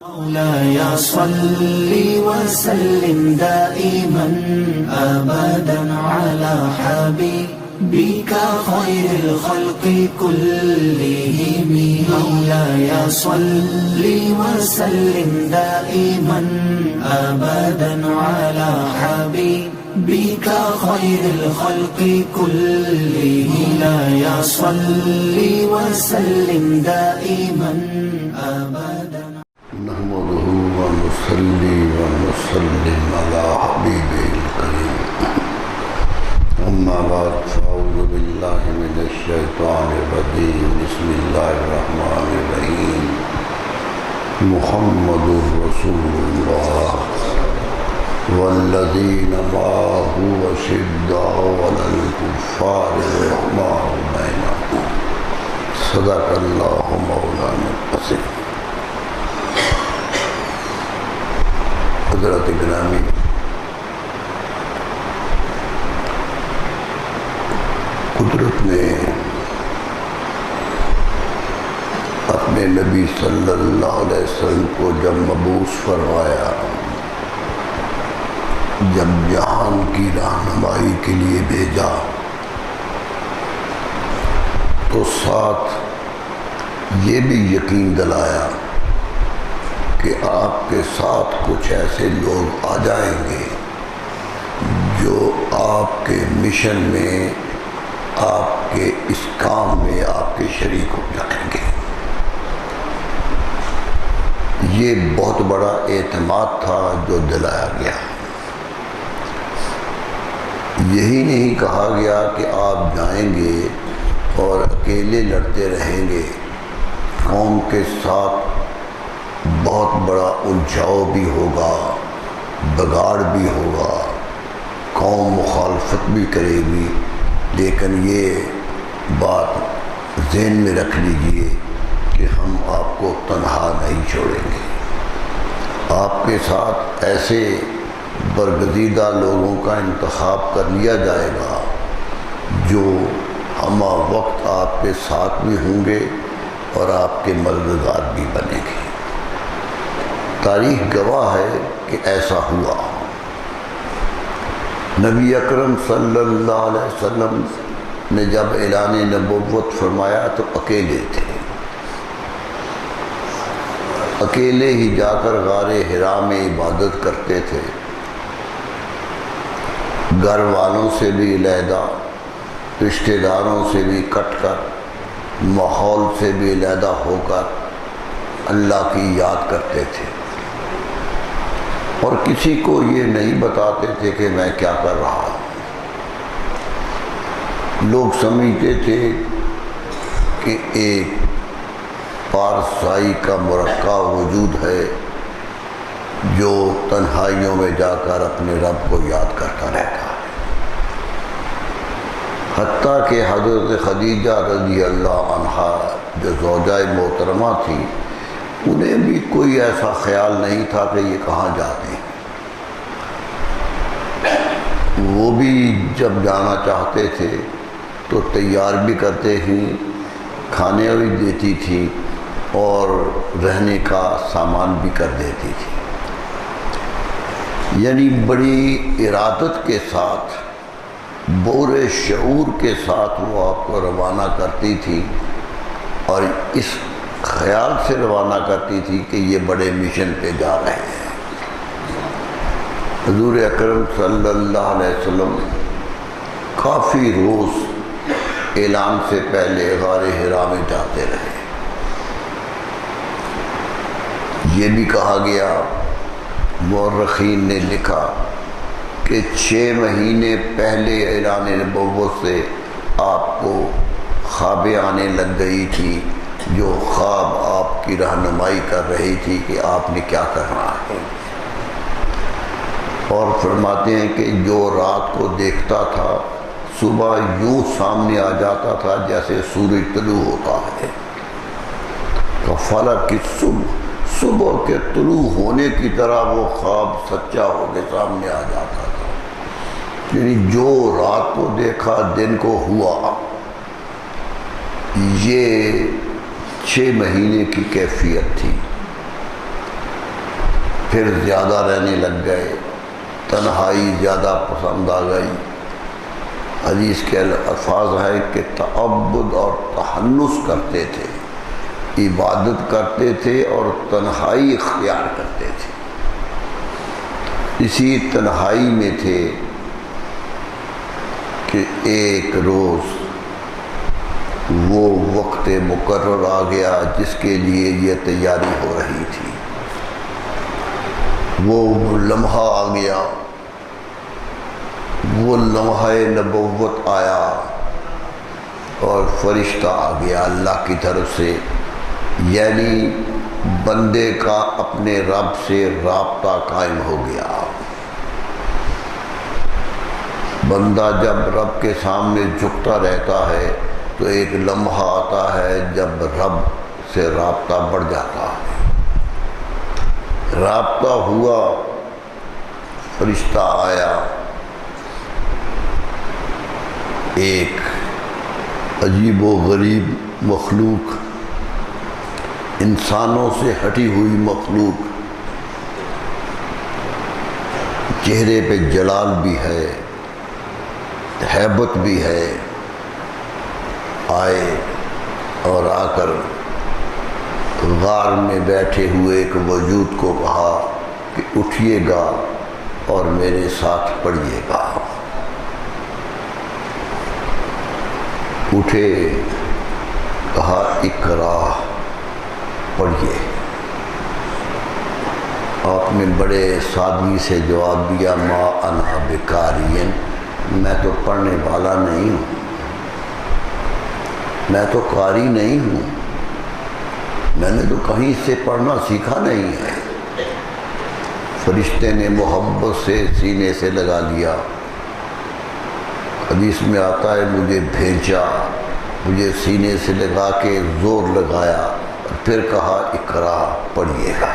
مولاي صل وسلم دائما أبدا على حبيبك خير الخلق كلهم. مولاي صل وسلم دائما أبدا على حبيبك خير الخلق كلهم. مولاي صل وسلم دائما أبدا. نحمده ونصلي ونسلم على حبيبه الكريم. أما بعد فأعوذ بالله من الشيطان الرجيم. بسم الله الرحمن الرحيم. محمد رسول الله والذين معه أشداء على الكفار رحماء بينهم. صدق الله مولانا العظيم. حضرت گرامی، قدرت نے اپنے نبی صلی اللہ علیہ وسلم کو جب مبعوث فرمایا، جب جہان کی رہنمائی کے لیے بھیجا، تو ساتھ یہ بھی یقین دلایا کہ آپ کے ساتھ کچھ ایسے لوگ آ جائیں گے جو آپ کے مشن میں، آپ کے اس کام میں آپ کے شریک ہو جائیں گے۔ یہ بہت بڑا اعتماد تھا جو دلایا گیا۔ یہی نہیں کہا گیا کہ آپ جائیں گے اور اکیلے لڑتے رہیں گے، قوم کے ساتھ بہت بڑا الجھاؤ بھی ہوگا، بگاڑ بھی ہوگا، قوم مخالفت بھی کرے گی، لیکن یہ بات ذہن میں رکھ لیجئے کہ ہم آپ کو تنہا نہیں چھوڑیں گے۔ آپ کے ساتھ ایسے برگزیدہ لوگوں کا انتخاب کر لیا جائے گا جو ہمہ وقت آپ کے ساتھ بھی ہوں گے اور آپ کے مددگار بھی بنیں گے۔ تاریخ گواہ ہے کہ ایسا ہوا۔ نبی اکرم صلی اللہ علیہ وسلم نے جب اعلان نبوت فرمایا تو اکیلے تھے، اکیلے ہی جا کر غار حرا میں عبادت کرتے تھے، گھر والوں سے بھی علیحدہ، رشتہ داروں سے بھی کٹ کر، ماحول سے بھی علیحدہ ہو کر اللہ کی یاد کرتے تھے، اور کسی کو یہ نہیں بتاتے تھے کہ میں کیا کر رہا ہوں۔ لوگ سمجھتے تھے کہ ایک پارسائی کا مرقع وجود ہے جو تنہائیوں میں جا کر اپنے رب کو یاد کرتا رہتا ہے۔ حتیٰ کہ حضرت خدیجہ رضی اللہ عنہا جو زوجہ محترمہ تھی، انہیں بھی کوئی ایسا خیال نہیں تھا کہ یہ کہاں جاتے ہیں۔ وہ بھی جب جانا چاہتے تھے تو تیار بھی کرتے ہی، کھانے بھی دیتی تھی اور رہنے کا سامان بھی کر دیتی تھی۔ یعنی بڑی ارادت کے ساتھ، بور شعور کے ساتھ وہ آپ کو روانہ کرتی تھی، اور اس خیال سے روانہ کرتی تھی کہ یہ بڑے مشن پہ جا رہے ہیں۔ حضور اکرم صلی اللہ علیہ وسلم کافی روز اعلان سے پہلے غار حرا میں جاتے رہے۔ یہ بھی کہا گیا، مورخین نے لکھا کہ 6 مہینے پہلے اعلان نبوت سے آپ کو خوابیں آنے لگ گئی تھی، جو خواب آپ کی رہنمائی کر رہی تھی کہ آپ نے کیا کرنا ہے۔ اور فرماتے ہیں کہ جو رات کو دیکھتا تھا، صبح یوں سامنے آ جاتا تھا جیسے سورج طلوع ہوتا ہے۔ فلک کی صبح کے طلوع ہونے کی طرح وہ خواب سچا ہو کے سامنے آ جاتا تھا۔ یعنی جو رات کو دیکھا دن کو ہوا۔ یہ 6 مہینے کی کیفیت تھی۔ پھر زیادہ رہنے لگ گئے، تنہائی زیادہ پسند آ گئی۔ حدیث کے الفاظ ہے کہ تعبد اور تحنس کرتے تھے، عبادت کرتے تھے اور تنہائی اختیار کرتے تھے۔ اسی تنہائی میں تھے کہ ایک روز وہ وقت مقرر آ گیا جس کے لیے یہ تیاری ہو رہی تھی۔ وہ لمحہ آ گیا، وہ لمحہ نبوت آیا اور فرشتہ آ گیا اللہ کی طرف سے، یعنی بندے کا اپنے رب سے رابطہ قائم ہو گیا۔ بندہ جب رب کے سامنے جھکتا رہتا ہے تو ایک لمحہ آتا ہے جب رب سے رابطہ بڑھ جاتا ہے۔ رابطہ ہوا، فرشتہ آیا، ایک عجیب و غریب مخلوق، انسانوں سے ہٹی ہوئی مخلوق، چہرے پہ جلال بھی ہے، ہیبت بھی ہے، آئے اور آ کر غار میں بیٹھے ہوئے ایک وجود کو کہا کہ اٹھیے گا اور میرے ساتھ پڑھیے گا۔ اٹھے، کہا اقرا، پڑھیے۔ آپ نے بڑے سادگی سے جواب دیا، ما انا بقارئ، میں تو پڑھنے والا نہیں ہوں، میں تو قاری نہیں ہوں، میں نے تو کہیں سے پڑھنا سیکھا نہیں ہے۔ فرشتے نے محبت سے سینے سے لگا لیا۔ حدیث میں آتا ہے مجھے بھیجا، مجھے سینے سے لگا کے زور لگایا اور پھر کہا اقرا، پڑھیے گا۔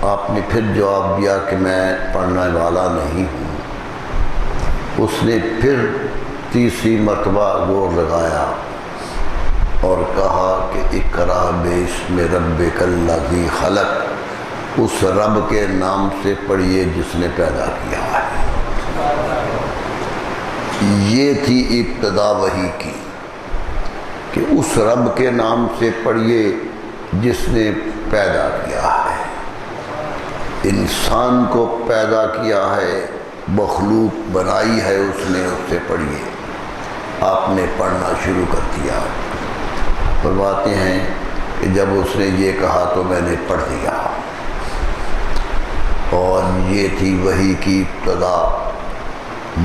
آپ نے پھر جواب دیا کہ میں پڑھنے والا نہیں ہوں۔ اس نے پھر تیسری مرتبہ زور لگایا اور کہا کہ اقرا باسم ربک الذی خلق، اس رب کے نام سے پڑھیے جس نے پیدا کیا ہے۔ یہ تھی ابتدا وحی کی کہ اس رب کے نام سے پڑھیے جس نے پیدا کیا ہے، انسان کو پیدا کیا ہے، مخلوق بنائی ہے اس نے، اس سے پڑھیے۔ آپ نے پڑھنا شروع کر دیا۔ فرماتے ہیں کہ جب اس نے یہ کہا تو میں نے پڑھ دیا، اور یہ تھی وحی کی ابتدا،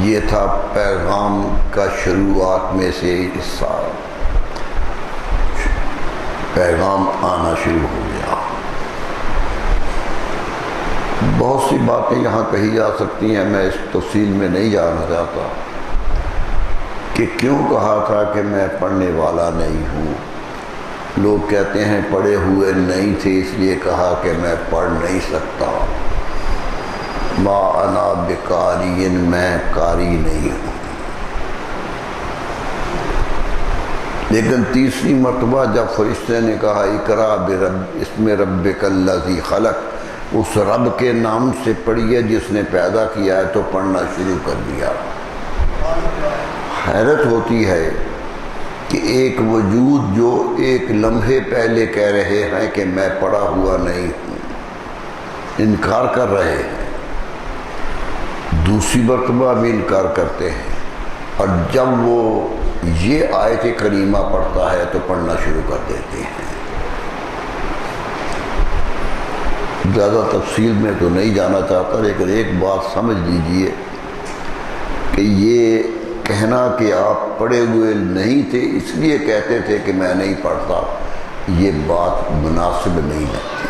یہ تھا پیغام کا شروعات میں سے حصہ، پیغام آنا شروع ہو گیا۔ بہت سی باتیں یہاں کہی جا سکتی ہیں، میں اس تفصیل میں نہیں جانا چاہتا کہ کیوں کہا تھا کہ میں پڑھنے والا نہیں ہوں۔ لوگ کہتے ہیں پڑھے ہوئے نہیں تھے اس لیے کہا کہ میں پڑھ نہیں سکتا۔ ما انا بقارئ، میں قاری نہیں ہوں۔ لیکن تیسری مرتبہ جب فرشتے نے کہا اقرا باسم ربک الذی خلق، اس رب کے نام سے پڑھیے جس نے پیدا کیا ہے، تو پڑھنا شروع کر دیا۔ حیرت ہوتی ہے کہ ایک وجود جو ایک لمحے پہلے کہہ رہے ہیں کہ میں پڑھا ہوا نہیں ہوں، انکار کر رہے ہیں، دوسری مرتبہ بھی انکار کرتے ہیں، اور جب وہ یہ آیت کریمہ پڑھتا ہے تو پڑھنا شروع کر دیتے ہیں۔ زیادہ تفصیل میں تو نہیں جانا چاہتا، لیکن ایک بات سمجھ لیجئے کہ یہ کہنا کہ آپ پڑھے ہوئے نہیں تھے اس لیے کہتے تھے کہ میں نہیں پڑھتا، یہ بات مناسب نہیں لگتی۔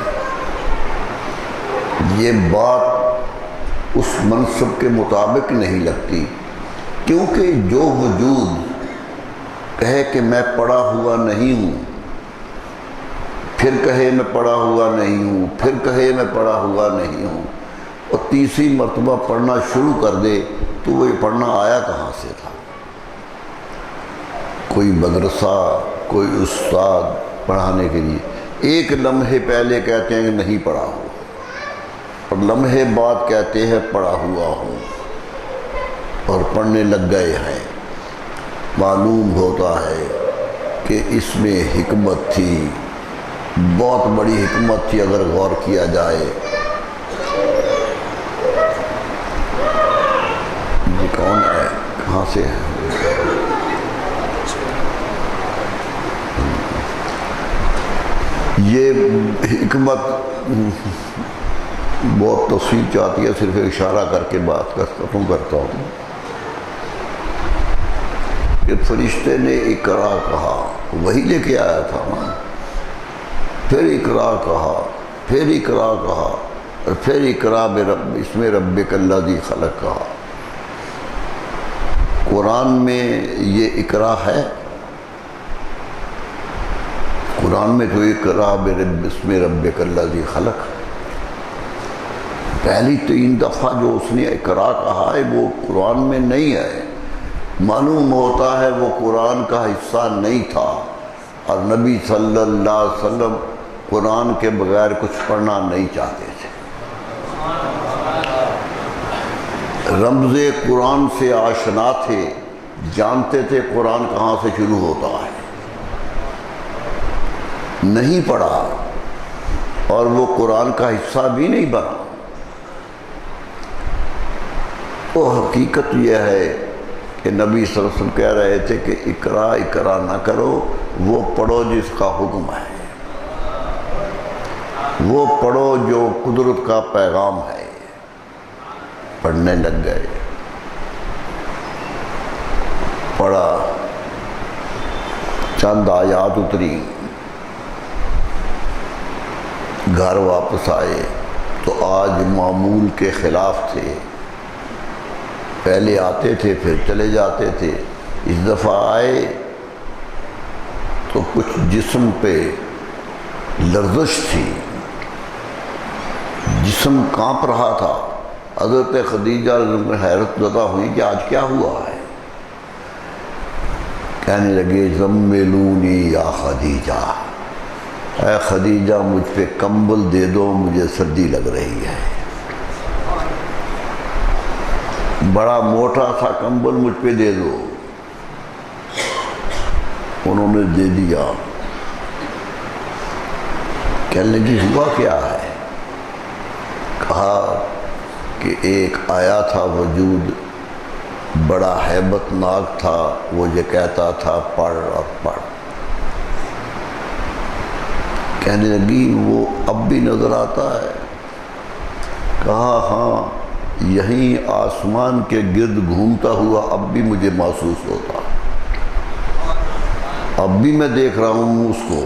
یہ بات اس منصب کے مطابق نہیں لگتی، کیونکہ جو وجود کہے کہ میں پڑھا ہوا نہیں ہوں، پھر کہے میں پڑھا ہوا نہیں ہوں، پھر کہے میں پڑھا ہوا نہیں ہوں، اور تیسری مرتبہ پڑھنا شروع کر دے، تو وہ پڑھنا آیا کہاں سے تھا؟ کوئی مدرسہ، کوئی استاد پڑھانے کے لیے ایک لمحے پہلے کہتے ہیں کہ نہیں پڑھا ہو، اور لمحے بعد کہتے ہیں پڑھا ہوا ہوں، اور پڑھنے لگ گئے ہیں۔ معلوم ہوتا ہے کہ اس میں حکمت تھی، بہت بڑی حکمت تھی اگر غور کیا جائے۔ یہ کون ہے؟ کہاں سے ہے؟ یہ حکمت بہت تفصیل چاہتی ہے، صرف اشارہ کر کے بات ختم کرتا ہوں کہ فرشتے نے اقرا کہا، وہی لے کے آیا تھا نا، پھر اقرا کہا، پھر اقرا کہا، اور پھر اقرا بسم ربک الذی خلق کہا۔ قرآن میں یہ اقرا ہے؟ قرآن میں تو اقرا بسم ربک الذی خلق، پہلی 3 دفعہ جو اس نے اقرا کہا ہے وہ قرآن میں نہیں ہے۔ معلوم ہوتا ہے وہ قرآن کا حصہ نہیں تھا، اور نبی صلی اللہ علیہ وسلم قرآن کے بغیر کچھ پڑھنا نہیں چاہتے تھے۔ رمز قرآن سے آشنا تھے، جانتے تھے قرآن کہاں سے شروع ہوتا ہے، نہیں پڑھا اور وہ قرآن کا حصہ بھی نہیں بنا۔ تو حقیقت یہ ہے کہ نبی صلی اللہ علیہ وسلم کہہ رہے تھے کہ اقرا نہ کرو، وہ پڑھو جس کا حکم ہے، وہ پڑھو جو قدرت کا پیغام ہے۔ پڑھنے لگ گئے، پڑھا، چند آیات اتری، گھر واپس آئے تو آج معمول کے خلاف تھے، پہلے آتے تھے پھر چلے جاتے تھے، اس دفعہ آئے تو کچھ جسم پہ لرزش تھی، جسم کانپ رہا تھا۔ حضرت خدیجہ حیرت زدہ ہوئی کہ آج کیا ہوا ہے؟ کہنے لگے زملونی یا خدیجہ، اے خدیجہ مجھ پہ کمبل دے دو، مجھے سردی لگ رہی ہے۔ بڑا موٹا سا کمبل مجھ پہ دے دو۔ انہوں نے دے دیا۔ کہنے لگی ہوا کیا ہے؟ کہا کہ ایک آیا تھا وجود، بڑا ہیبت ناک تھا، وہ یہ کہتا تھا پڑھ اور پڑھ۔ کہنے لگی وہ اب بھی نظر آتا ہے؟ کہا ہاں، یہیں آسمان کے گرد گھومتا ہوا اب بھی مجھے محسوس ہوتا، اب بھی میں دیکھ رہا ہوں اس کو۔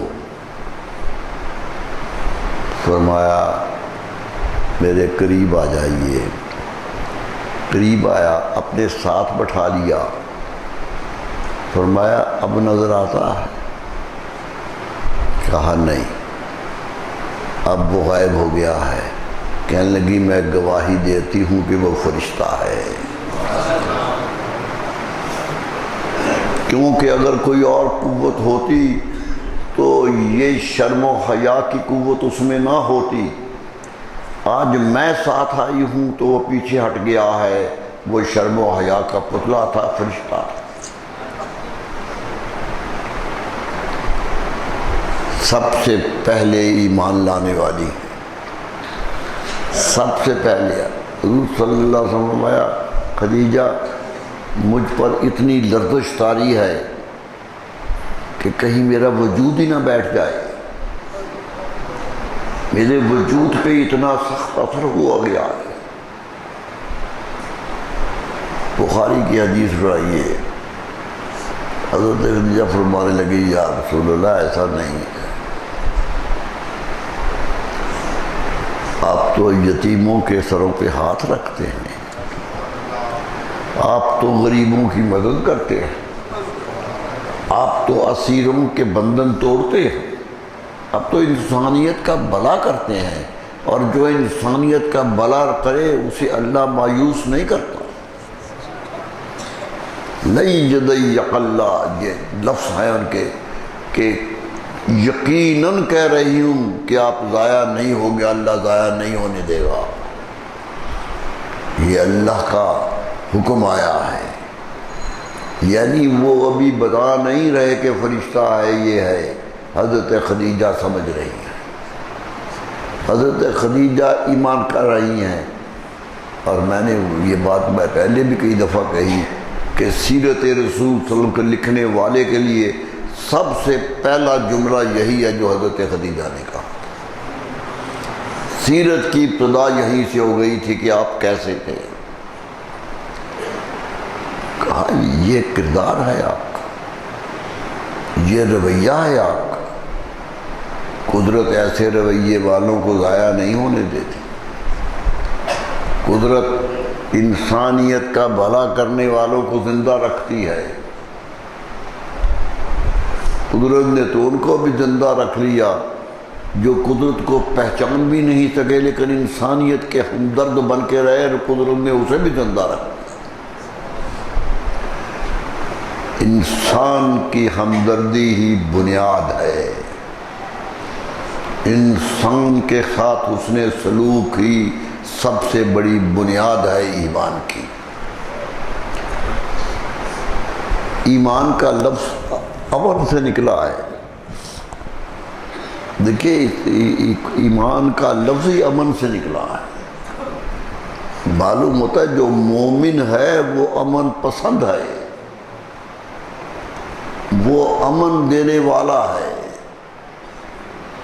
فرمایا میرے قریب آ جائیے۔ قریب آیا، اپنے ساتھ بٹھا لیا، فرمایا اب نظر آتا ہے؟ کہا نہیں، اب وہ غائب ہو گیا ہے۔ کہنے لگی میں گواہی دیتی ہوں کہ وہ فرشتہ ہے، کیونکہ اگر کوئی اور قوت ہوتی تو یہ شرم و حیا کی قوت اس میں نہ ہوتی۔ آج میں ساتھ آئی ہوں تو وہ پیچھے ہٹ گیا ہے، وہ شرم و حیا کا پتلا تھا، فرشتہ۔ سب سے پہلے ایمان لانے والی، سب سے پہلے حضور صلی اللہ علیہ وسلم فرمایا خدیجہ مجھ پر اتنی لرزش طاری ہے کہ کہیں میرا وجود ہی نہ بیٹھ جائے، میرے وجود پہ اتنا سخت اثر ہوا گیا ہے۔ بخاری کی حدیث رہی ہے، حضرت خدیجہ فرمانے لگی یا رسول اللہ ایسا نہیں ہے، آپ تو یتیموں کے سروں پہ ہاتھ رکھتے ہیں، آپ تو غریبوں کی مدد کرتے ہیں، آپ تو اسیروں کے بندھن توڑتے ہیں، اب تو انسانیت کا بھلا کرتے ہیں، اور جو انسانیت کا بھلا کرے اسے اللہ مایوس نہیں کرتا۔ نہیں یضیق اللہ، یہ لفظ ہیں ان کے کہ یقیناً کہہ رہی ہوں کہ آپ ضائع نہیں ہوگے، اللہ ضائع نہیں ہونے دے گا۔ یہ اللہ کا حکم آیا ہے، یعنی وہ ابھی بتا نہیں رہے کہ فرشتہ ہے یہ ہے، حضرت خدیجہ سمجھ رہی ہیں، حضرت خدیجہ ایمان کر رہی ہیں۔ اور میں نے یہ بات میں پہلے بھی کئی دفعہ کہی کہ سیرت رسول صلی اللہ علیہ وسلم کے لکھنے والے کے لیے سب سے پہلا جملہ یہی ہے جو حضرت خدیجہ نے کہا۔ سیرت کی ابتدا یہیں سے ہو گئی تھی کہ آپ کیسے تھے۔ کہا یہ کردار ہے آپ کا، یہ رویہ ہے آپ کا۔ قدرت ایسے رویے والوں کو ضائع نہیں ہونے دیتی۔ قدرت انسانیت کا بھلا کرنے والوں کو زندہ رکھتی ہے۔ قدرت نے تو ان کو بھی زندہ رکھ لیا جو قدرت کو پہچان بھی نہیں سکے، لیکن انسانیت کے ہمدرد بن کے رہے، اور قدرت نے اسے بھی زندہ رکھ لیا۔ انسان کی ہمدردی ہی بنیاد ہے، انسان کے ساتھ حسن سلوک ہی سب سے بڑی بنیاد ہے ایمان کی۔ ایمان کا لفظ امن سے نکلا ہے۔ دیکھیے ایمان کا لفظ ہی امن سے نکلا ہے۔ معلوم ہوتا ہے جو مومن ہے وہ امن پسند ہے، وہ امن دینے والا ہے۔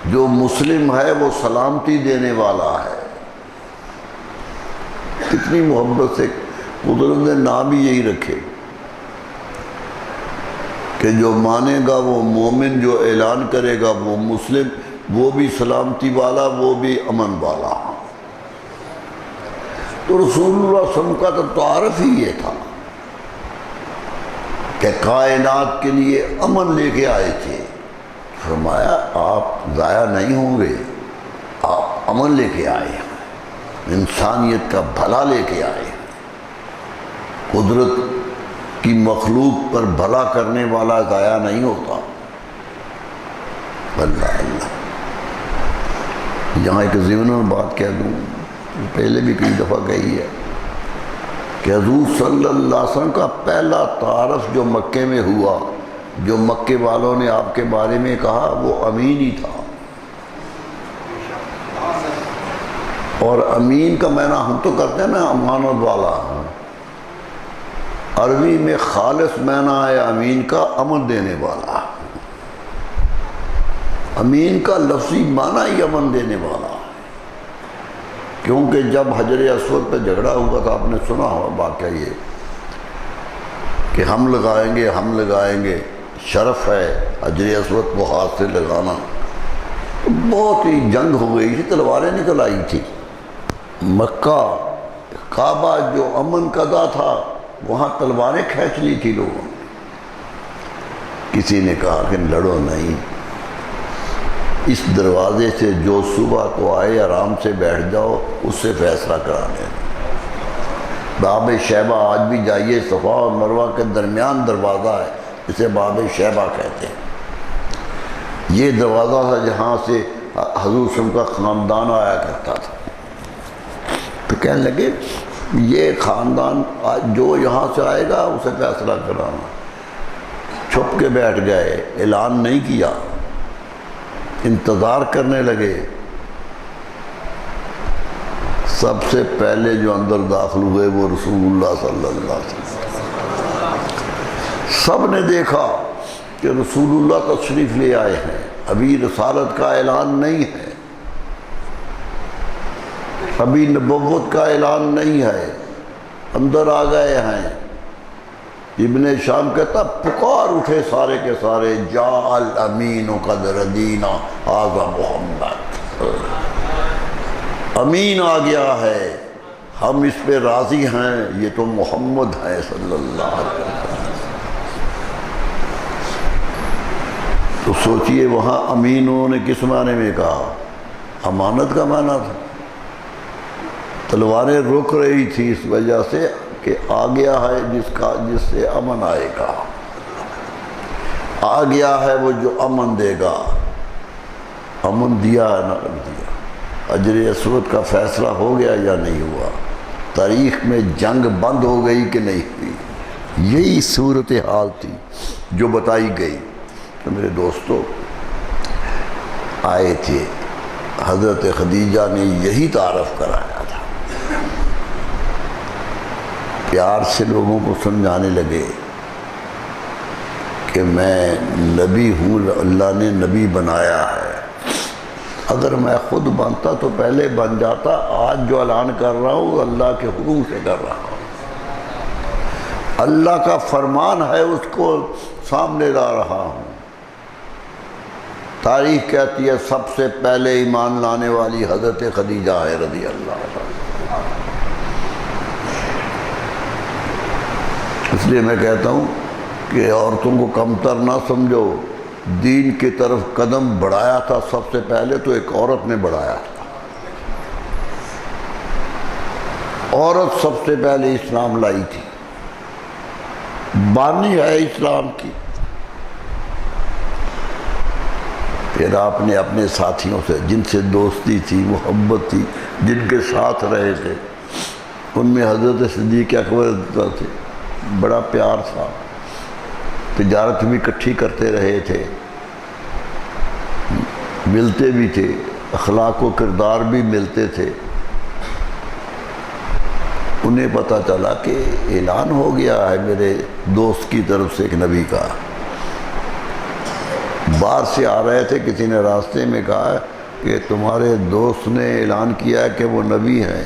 جو مسلم ہے وہ سلامتی دینے والا ہے۔ کتنی محبت سے قدرت نے نام بھی یہی رکھے کہ جو مانے گا وہ مومن، جو اعلان کرے گا وہ مسلم، وہ بھی سلامتی والا، وہ بھی امن والا۔ تو رسول اللہ صلی اللہ علیہ وسلم کا تو تعارف ہی یہ تھا کہ کائنات کے لیے امن لے کے آئے تھے۔ فرمایا آپ ضائع نہیں ہوں گے، آپ امن لے کے آئے ہیں، انسانیت کا بھلا لے کے آئے ہیں۔ قدرت کی مخلوق پر بھلا کرنے والا ضائع نہیں ہوتا۔ اللہ اللہ۔ یہاں ایک ضمن بات کہہ دوں، پہلے بھی کئی دفعہ کہی ہے کہ حضور صلی اللہ علیہ وسلم کا پہلا تعارف جو مکے میں ہوا، جو مکے والوں نے آپ کے بارے میں کہا، وہ امین ہی تھا۔ اور امین کا معنی ہم تو کرتے ہیں نا امانت والا، عربی میں خالص معنی ہے امین کا امن دینے والا۔ امین کا لفظی معنی ہی امن دینے والا، کیونکہ جب حجر اسود پہ جھگڑا ہوا تھا، آپ نے سنا ہوا واقعہ یہ کہ ہم لگائیں گے، شرف ہے حجر اسود کو ہاتھ سے لگانا۔ بہت ہی جنگ ہو گئی تھی، تلواریں نکل آئی تھی۔ مکہ کعبہ جو امن قضا تھا، وہاں تلواریں کھینچ لی تھی لوگوں نے۔ کسی نے کہا کہ لڑو نہیں، اس دروازے سے جو صبح کو آئے آرام سے بیٹھ جاؤ، اس سے فیصلہ کرانے۔ باب شیبہ آج بھی جائیے، صفا اور مروہ کے درمیان دروازہ ہے، اسے باب شیبہ کہتے ہیں۔ یہ دروازہ تھا جہاں سے حضور صلی اللہ علیہ وسلم کا خاندان آیا کرتا تھا۔ تو کہنے لگے یہ خاندان جو یہاں سے آئے گا اسے فیصلہ کرانا۔ چھپ کے بیٹھ گئے، اعلان نہیں کیا، انتظار کرنے لگے۔ سب سے پہلے جو اندر داخل ہوئے وہ رسول اللہ صلی اللہ علیہ وسلم۔ سب نے دیکھا کہ رسول اللہ تشریف لے آئے ہیں، ابھی رسالت کا اعلان نہیں ہے، ابھی نبوت کا اعلان نہیں ہے، اندر آ گئے ہیں۔ ابن شام کہتا پکار اٹھے سارے کے سارے، جا الامین قد ردینا ھذا محمد، امین آ گیا ہے، ہم اس پہ راضی ہیں، یہ تو محمد ہے صلی اللہ علیہ وسلم۔ تو سوچئے وہاں امین انہوں نے کس معنی میں کہا؟ امانت کا معنی تھا۔ تلواریں رک رہی تھی اس وجہ سے کہ آ گیا ہے جس سے امن آئے گا، آ گیا ہے وہ جو امن دے گا۔ امن دیا نہ دیا، حجر اسود کا فیصلہ ہو گیا یا نہیں ہوا؟ تاریخ میں جنگ بند ہو گئی کہ نہیں ہوئی، یہی صورتحال تھی جو بتائی گئی۔ تو میرے دوستو آئے تھے، حضرت خدیجہ نے یہی تعارف کرایا تھا، پیار سے لوگوں کو سمجھانے لگے کہ میں نبی ہوں، اللہ نے نبی بنایا ہے، اگر میں خود بنتا تو پہلے بن جاتا، آج جو اعلان کر رہا ہوں اللہ کے حکم سے کر رہا ہوں، اللہ کا فرمان ہے اس کو سامنے لا رہا ہوں۔ تاریخ کہتی ہے سب سے پہلے ایمان لانے والی حضرت خدیجہ ہے رضی اللہ عنہا۔ اس لیے میں کہتا ہوں کہ عورتوں کو کمتر نہ سمجھو، دین کی طرف قدم بڑھایا تھا سب سے پہلے تو ایک عورت نے بڑھایا تھا، عورت سب سے پہلے اسلام لائی تھی، بانی ہے اسلام کی۔ پھر آپ نے اپنے ساتھیوں سے، جن سے دوستی تھی، محبت تھی، جن کے ساتھ رہے تھے، ان میں حضرت صدیق اکبر تھے، بڑا پیار تھا، تجارت بھی اکٹھی کرتے رہے تھے، ملتے بھی تھے، اخلاق و کردار بھی ملتے تھے۔ انہیں پتہ چلا کہ اعلان ہو گیا ہے میرے دوست کی طرف سے ایک نبی کا، باہر سے آ رہے تھے، کسی نے راستے میں کہا کہ تمہارے دوست نے اعلان کیا ہے کہ وہ نبی ہیں،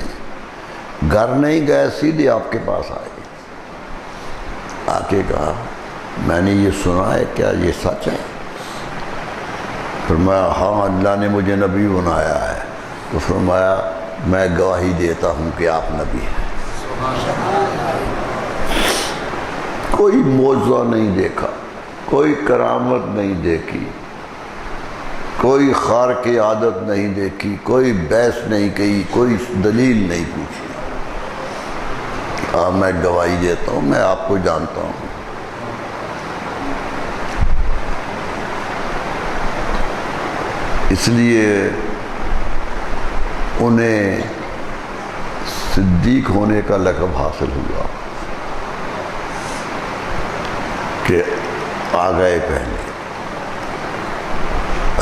گھر نہیں گئے سیدھے آپ کے پاس آئے، آ کے کہا میں نے یہ سنا ہے، کیا یہ سچ ہے؟ فرمایا ہاں اللہ نے مجھے نبی بنایا ہے۔ تو فرمایا میں گواہی دیتا ہوں کہ آپ نبی ہیں۔ کوئی معجزہ نہیں دیکھا، کوئی کرامت نہیں دیکھی، کوئی خارق عادت نہیں دیکھی، کوئی بحث نہیں کی، کوئی دلیل نہیں پوچھی، میں گواہی دیتا ہوں میں آپ کو جانتا ہوں۔ اس لیے انہیں صدیق ہونے کا لقب حاصل ہوا کہ آ گئے پہلے۔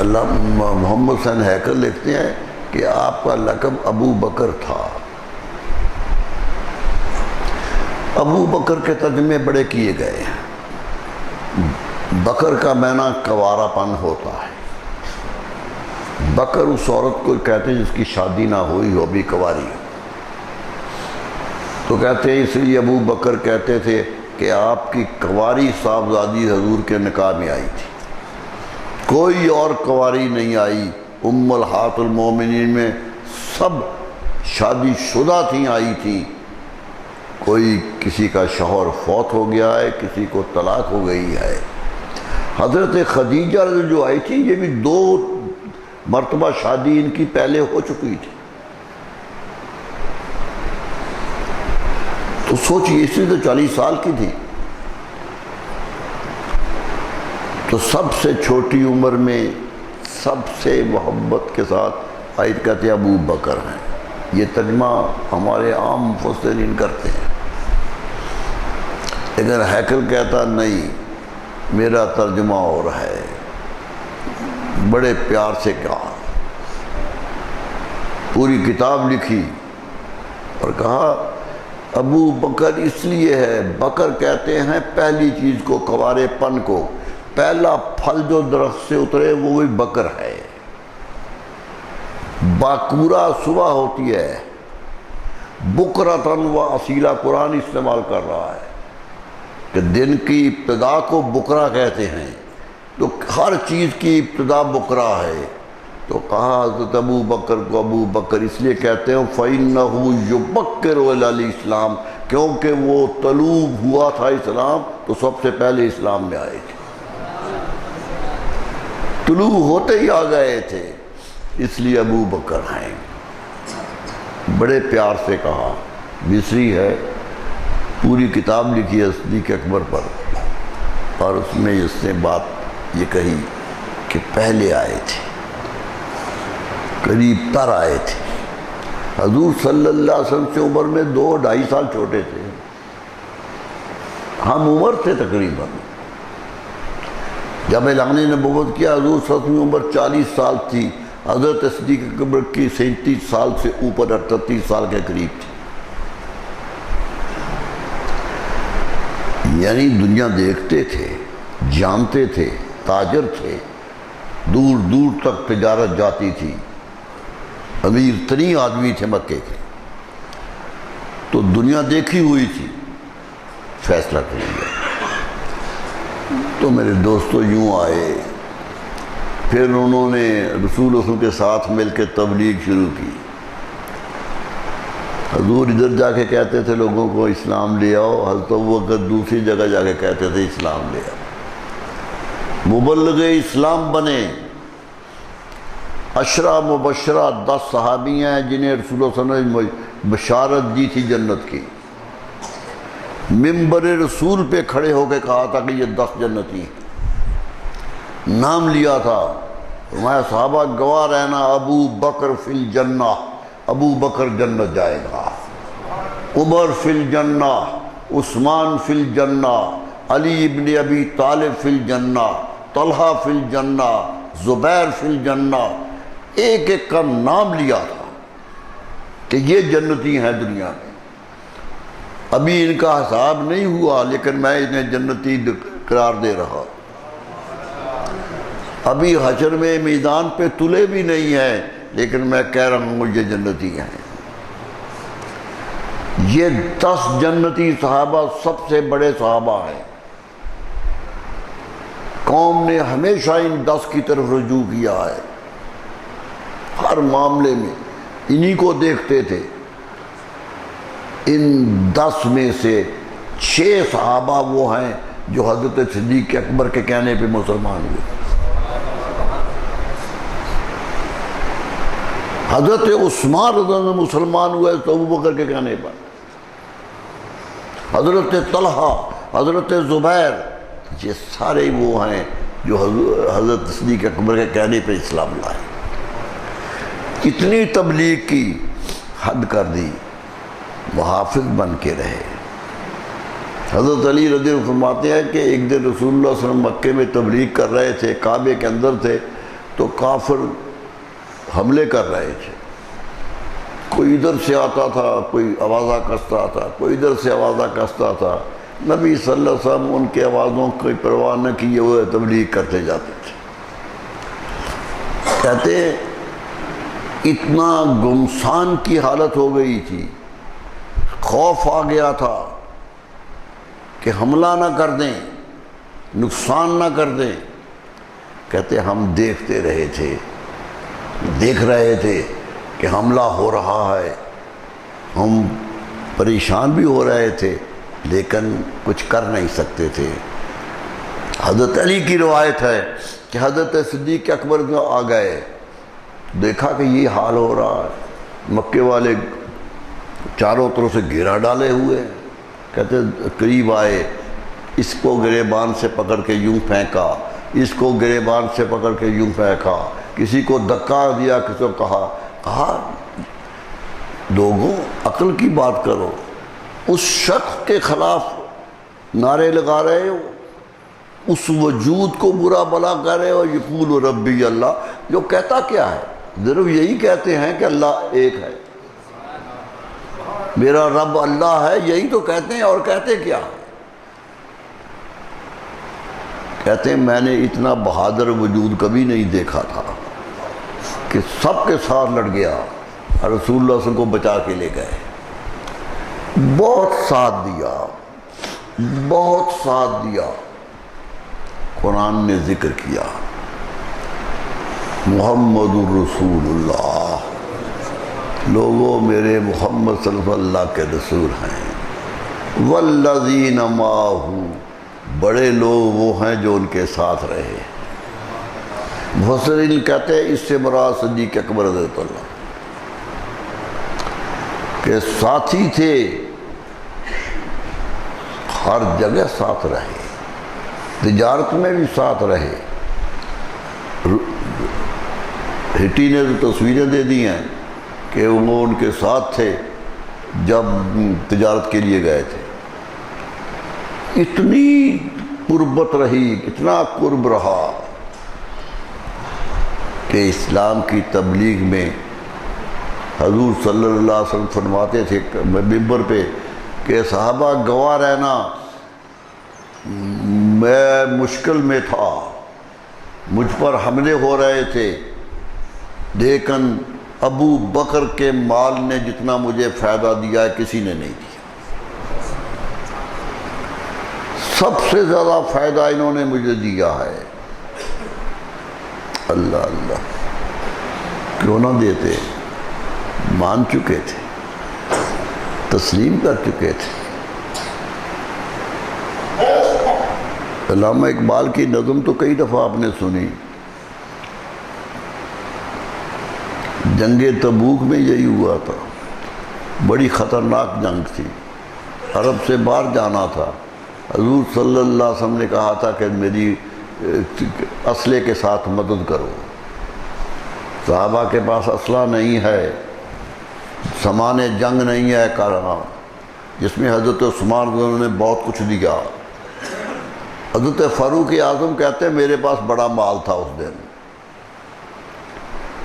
اللہ محمد حسین ہیکل لکھتے ہیں کہ آپ کا لقب ابو بکر تھا۔ ابو بکر کے ترجمے بڑے کیے گئے ہیں۔ بکر کا معنی کنوارا پن ہوتا ہے، بکر اس عورت کو کہتے ہیں جس کی شادی نہ ہوئی ہو، ابھی کنواری ہو، تو کہتے ہیں اس لیے ابو بکر کہتے تھے کہ آپ کی کنواری صاحبزادی حضور کے نکاح میں آئی تھی، کوئی اور کنواری نہیں آئی، ام الہات المومنین میں سب شادی شدہ تھیں، آئی تھیں، کوئی کسی کا شوہر فوت ہو گیا ہے، کسی کو طلاق ہو گئی ہے۔ حضرت خدیجہ جو آئی تھی یہ بھی 2 مرتبہ شادی ان کی پہلے ہو چکی تھی، تو سوچئے اس لیے تو 40 سال کی تھی، تو سب سے چھوٹی عمر میں سب سے محبت کے ساتھ آئیت کہتے ہیں ابو بکر ہیں۔ یہ ترجمہ ہمارے عام مفسرین کرتے ہیں، لیکن ہیکل کہتا نہیں، میرا ترجمہ اور ہے، بڑے پیار سے کہا، پوری کتاب لکھی اور کہا ابو بکر اس لیے ہے، بکر کہتے ہیں پہلی چیز کو، کنوارے پن کو، پہلا پھل جو درخت سے اترے وہ بھی بکر ہے۔ باکورہ صبح ہوتی ہے، بکرتن و اصیلہ قرآن استعمال کر رہا ہے کہ دن کی ابتدا کو بکرا کہتے ہیں، تو ہر چیز کی ابتدا بکرا ہے۔ تو کہا حضرت ابو بکر کو ابو بکر اس لیے کہتے ہیں فَإِنَّهُ يُبَكِّرُ إِلَى الْإِسْلَامِ، کیونکہ وہ طلوع ہوا تھا اسلام تو سب سے پہلے اسلام میں آئے تھے، طلوع ہوتے ہی آ گئے تھے، اس لیے ابو بکر ہیں۔ بڑے پیار سے کہا، مصری ہے، پوری کتاب لکھی ہے صدیق اکبر پر، اور اس میں اس نے بات یہ کہی کہ پہلے آئے تھے، قریب تر آئے تھے، حضور صلی اللہ علیہ وسلم سے عمر میں 2-2.5 سال چھوٹے تھے، ہم عمر تھے تقریباً۔ جب اعلان نبوت کیا حضور صلی اللہ علیہ وسلم کی عمر 40 سال تھی، حضرت صدیق اکبر کی 37 سال سے اوپر 38 سال کے قریب تھی۔ یعنی دنیا دیکھتے تھے، جانتے تھے، تاجر تھے، دور دور تک تجارت جاتی تھی، امیر ترین آدمی تھے مکے کے، تو دنیا دیکھی ہوئی تھی، فیصلہ کر لیا۔ تو میرے دوستو یوں آئے، پھر انہوں نے رسول اللہ کے ساتھ مل کے تبلیغ شروع کی۔ حضور ادھر جا کے کہتے تھے لوگوں کو اسلام لے آؤ، حضرت ابوبکر دوسری جگہ جا کے کہتے تھے اسلام لے آؤ۔ مبلغ اسلام بنے۔ 10 مبشرہ 10 صحابیاں ہیں جنہیں رسول اللہ صلی اللہ علیہ وسلم نے بشارت دی تھی جنت کی، منبر رسول پہ کھڑے ہو کے کہا تھا کہ یہ 10 جنتی ہیں، نام لیا تھا، فرمایا صحابہ گواہ رہنا، ابو بکر فی الجنہ، ابو بکر جنت جائے گا، عمر فی الجنہ، عثمان فی الجنہ، علی ابن ابی طالب فی الجنہ، طلحہ فی الجنہ، زبیر فی الجنہ، ایک ایک کا نام لیا تھا کہ یہ جنتی ہیں دنیا میں۔ ابھی ان کا حساب نہیں ہوا لیکن میں انہیں جنتی قرار دے رہا۔ ابھی حشر میں میدان پہ تلے بھی نہیں ہیں لیکن میں کہہ رہا ہوں یہ جنتی ہیں۔ یہ 10 جنتی صحابہ سب سے بڑے صحابہ ہیں۔ قوم نے ہمیشہ ان 10 کی طرف رجوع کیا ہے، ہر معاملے میں انہی کو دیکھتے تھے۔ ان 10 میں سے 6 صحابہ وہ ہیں جو حضرت صدیق اکبر کے کہنے پہ مسلمان ہوئے۔ حضرت عثمان رضی اللہ عنہ مسلمان ہوئے تو ابوبکر کے کہنے پر، حضرت طلحہ، حضرت زبیر، یہ سارے وہ ہیں جو حضرت صدیق اکبر کے کہنے پہ اسلام لائے۔ اتنی تبلیغ کی، حد کر دی، محافظ بن کے رہے۔ حضرت علی رضی اللہ عنہ فرماتے ہیں کہ ایک دن رسول اللہ صلی اللہ علیہ وسلم مکے میں تبلیغ کر رہے تھے، کعبے کے اندر تھے، تو کافر حملے کر رہے تھے۔ کوئی ادھر سے آتا تھا، کوئی آوازہ کستا تھا، کوئی ادھر سے آوازہ کستا تھا۔ نبی صلی اللہ علیہ وسلم ان کے آوازوں کی پرواہ نہ کیے ہوئے تبلیغ کرتے جاتے تھے۔ کہتے اتنا گمسان کی حالت ہو گئی تھی، خوف آ گیا تھا کہ حملہ نہ کر دیں، نقصان نہ کر دیں۔ کہتے ہم دیکھتے رہے تھے، دیکھ رہے تھے کہ حملہ ہو رہا ہے، ہم پریشان بھی ہو رہے تھے لیکن کچھ کر نہیں سکتے تھے۔ حضرت علی کی روایت ہے کہ حضرت صدیق اکبر جو آ گئے، دیکھا کہ یہ حال ہو رہا ہے، مکے والے چاروں طرف سے گھیرا ڈالے ہوئے، کہتے قریب آئے، اس کو گریبان سے پکڑ کے یوں پھینکا، اس کو گریبان سے پکڑ کے یوں پھینکا، کسی کو دھکا دیا، کسی کو کہا لوگوں عقل کی بات کرو، اس شخص کے خلاف نعرے لگا رہے ہو، اس وجود کو برا بلا کر رہے ہو، یقول ربی اللہ، جو کہتا کیا ہے؟ ضرور یہی کہتے ہیں کہ اللہ ایک ہے، میرا رب اللہ ہے، یہی تو کہتے ہیں، اور کہتے کیا؟ کہتے ہیں میں نے اتنا بہادر وجود کبھی نہیں دیکھا تھا کہ سب کے ساتھ لڑ گیا اور رسول اللہ صلی اللہ علیہ وسلم کو بچا کے لے گئے۔ بہت ساتھ دیا، بہت ساتھ دیا۔ قرآن نے ذکر کیا محمد الرسول اللہ، لوگوں میرے محمد صلی اللہ علیہ وسلم اللہ کے رسول ہیں۔ والذین معہ، بڑے لوگ وہ ہیں جو ان کے ساتھ رہے۔ مفسرین کہتے ہیں اس سے مراد صدیق اکبر رضی اللہ کہ ساتھی تھے، ہر جگہ ساتھ رہے، تجارت میں بھی ساتھ رہے۔ ہٹی نے تو تصویریں دے دی ہیں کہ کہ وہ ان کے ساتھ تھے جب تجارت کے لیے گئے تھے. اتنی قربت رہی، اتنا قرب رہا کہ اسلام کی تبلیغ میں حضور صلی اللہ علیہ وسلم فرماتے تھے ممبر پہ کہ صحابہ گواہ رہنا، میں مشکل میں تھا، مجھ پر حملے ہو رہے تھے، لیکن ابو بکر کے مال نے جتنا مجھے فائدہ دیا ہے کسی نے نہیں دیا. سب سے زیادہ فائدہ انہوں نے مجھے دیا ہے. اللہ اللہ، کیوں نہ دیتے؟ مان چکے تھے، تسلیم کر چکے تھے. علامہ اقبال کی نظم تو کئی دفعہ آپ نے سنی. جنگ تبوک میں یہی ہوا تھا، بڑی خطرناک جنگ تھی، عرب سے باہر جانا تھا. حضور صلی اللہ علیہ وسلم نے کہا تھا کہ میری اسلحے کے ساتھ مدد کرو. صحابہ کے پاس اسلحہ نہیں ہے، سامان جنگ نہیں ہے کارواں، جس میں حضرت عثمان رضی اللہ عنہ نے بہت کچھ دیا. حضرت فاروق اعظم کہتے ہیں میرے پاس بڑا مال تھا اس دن،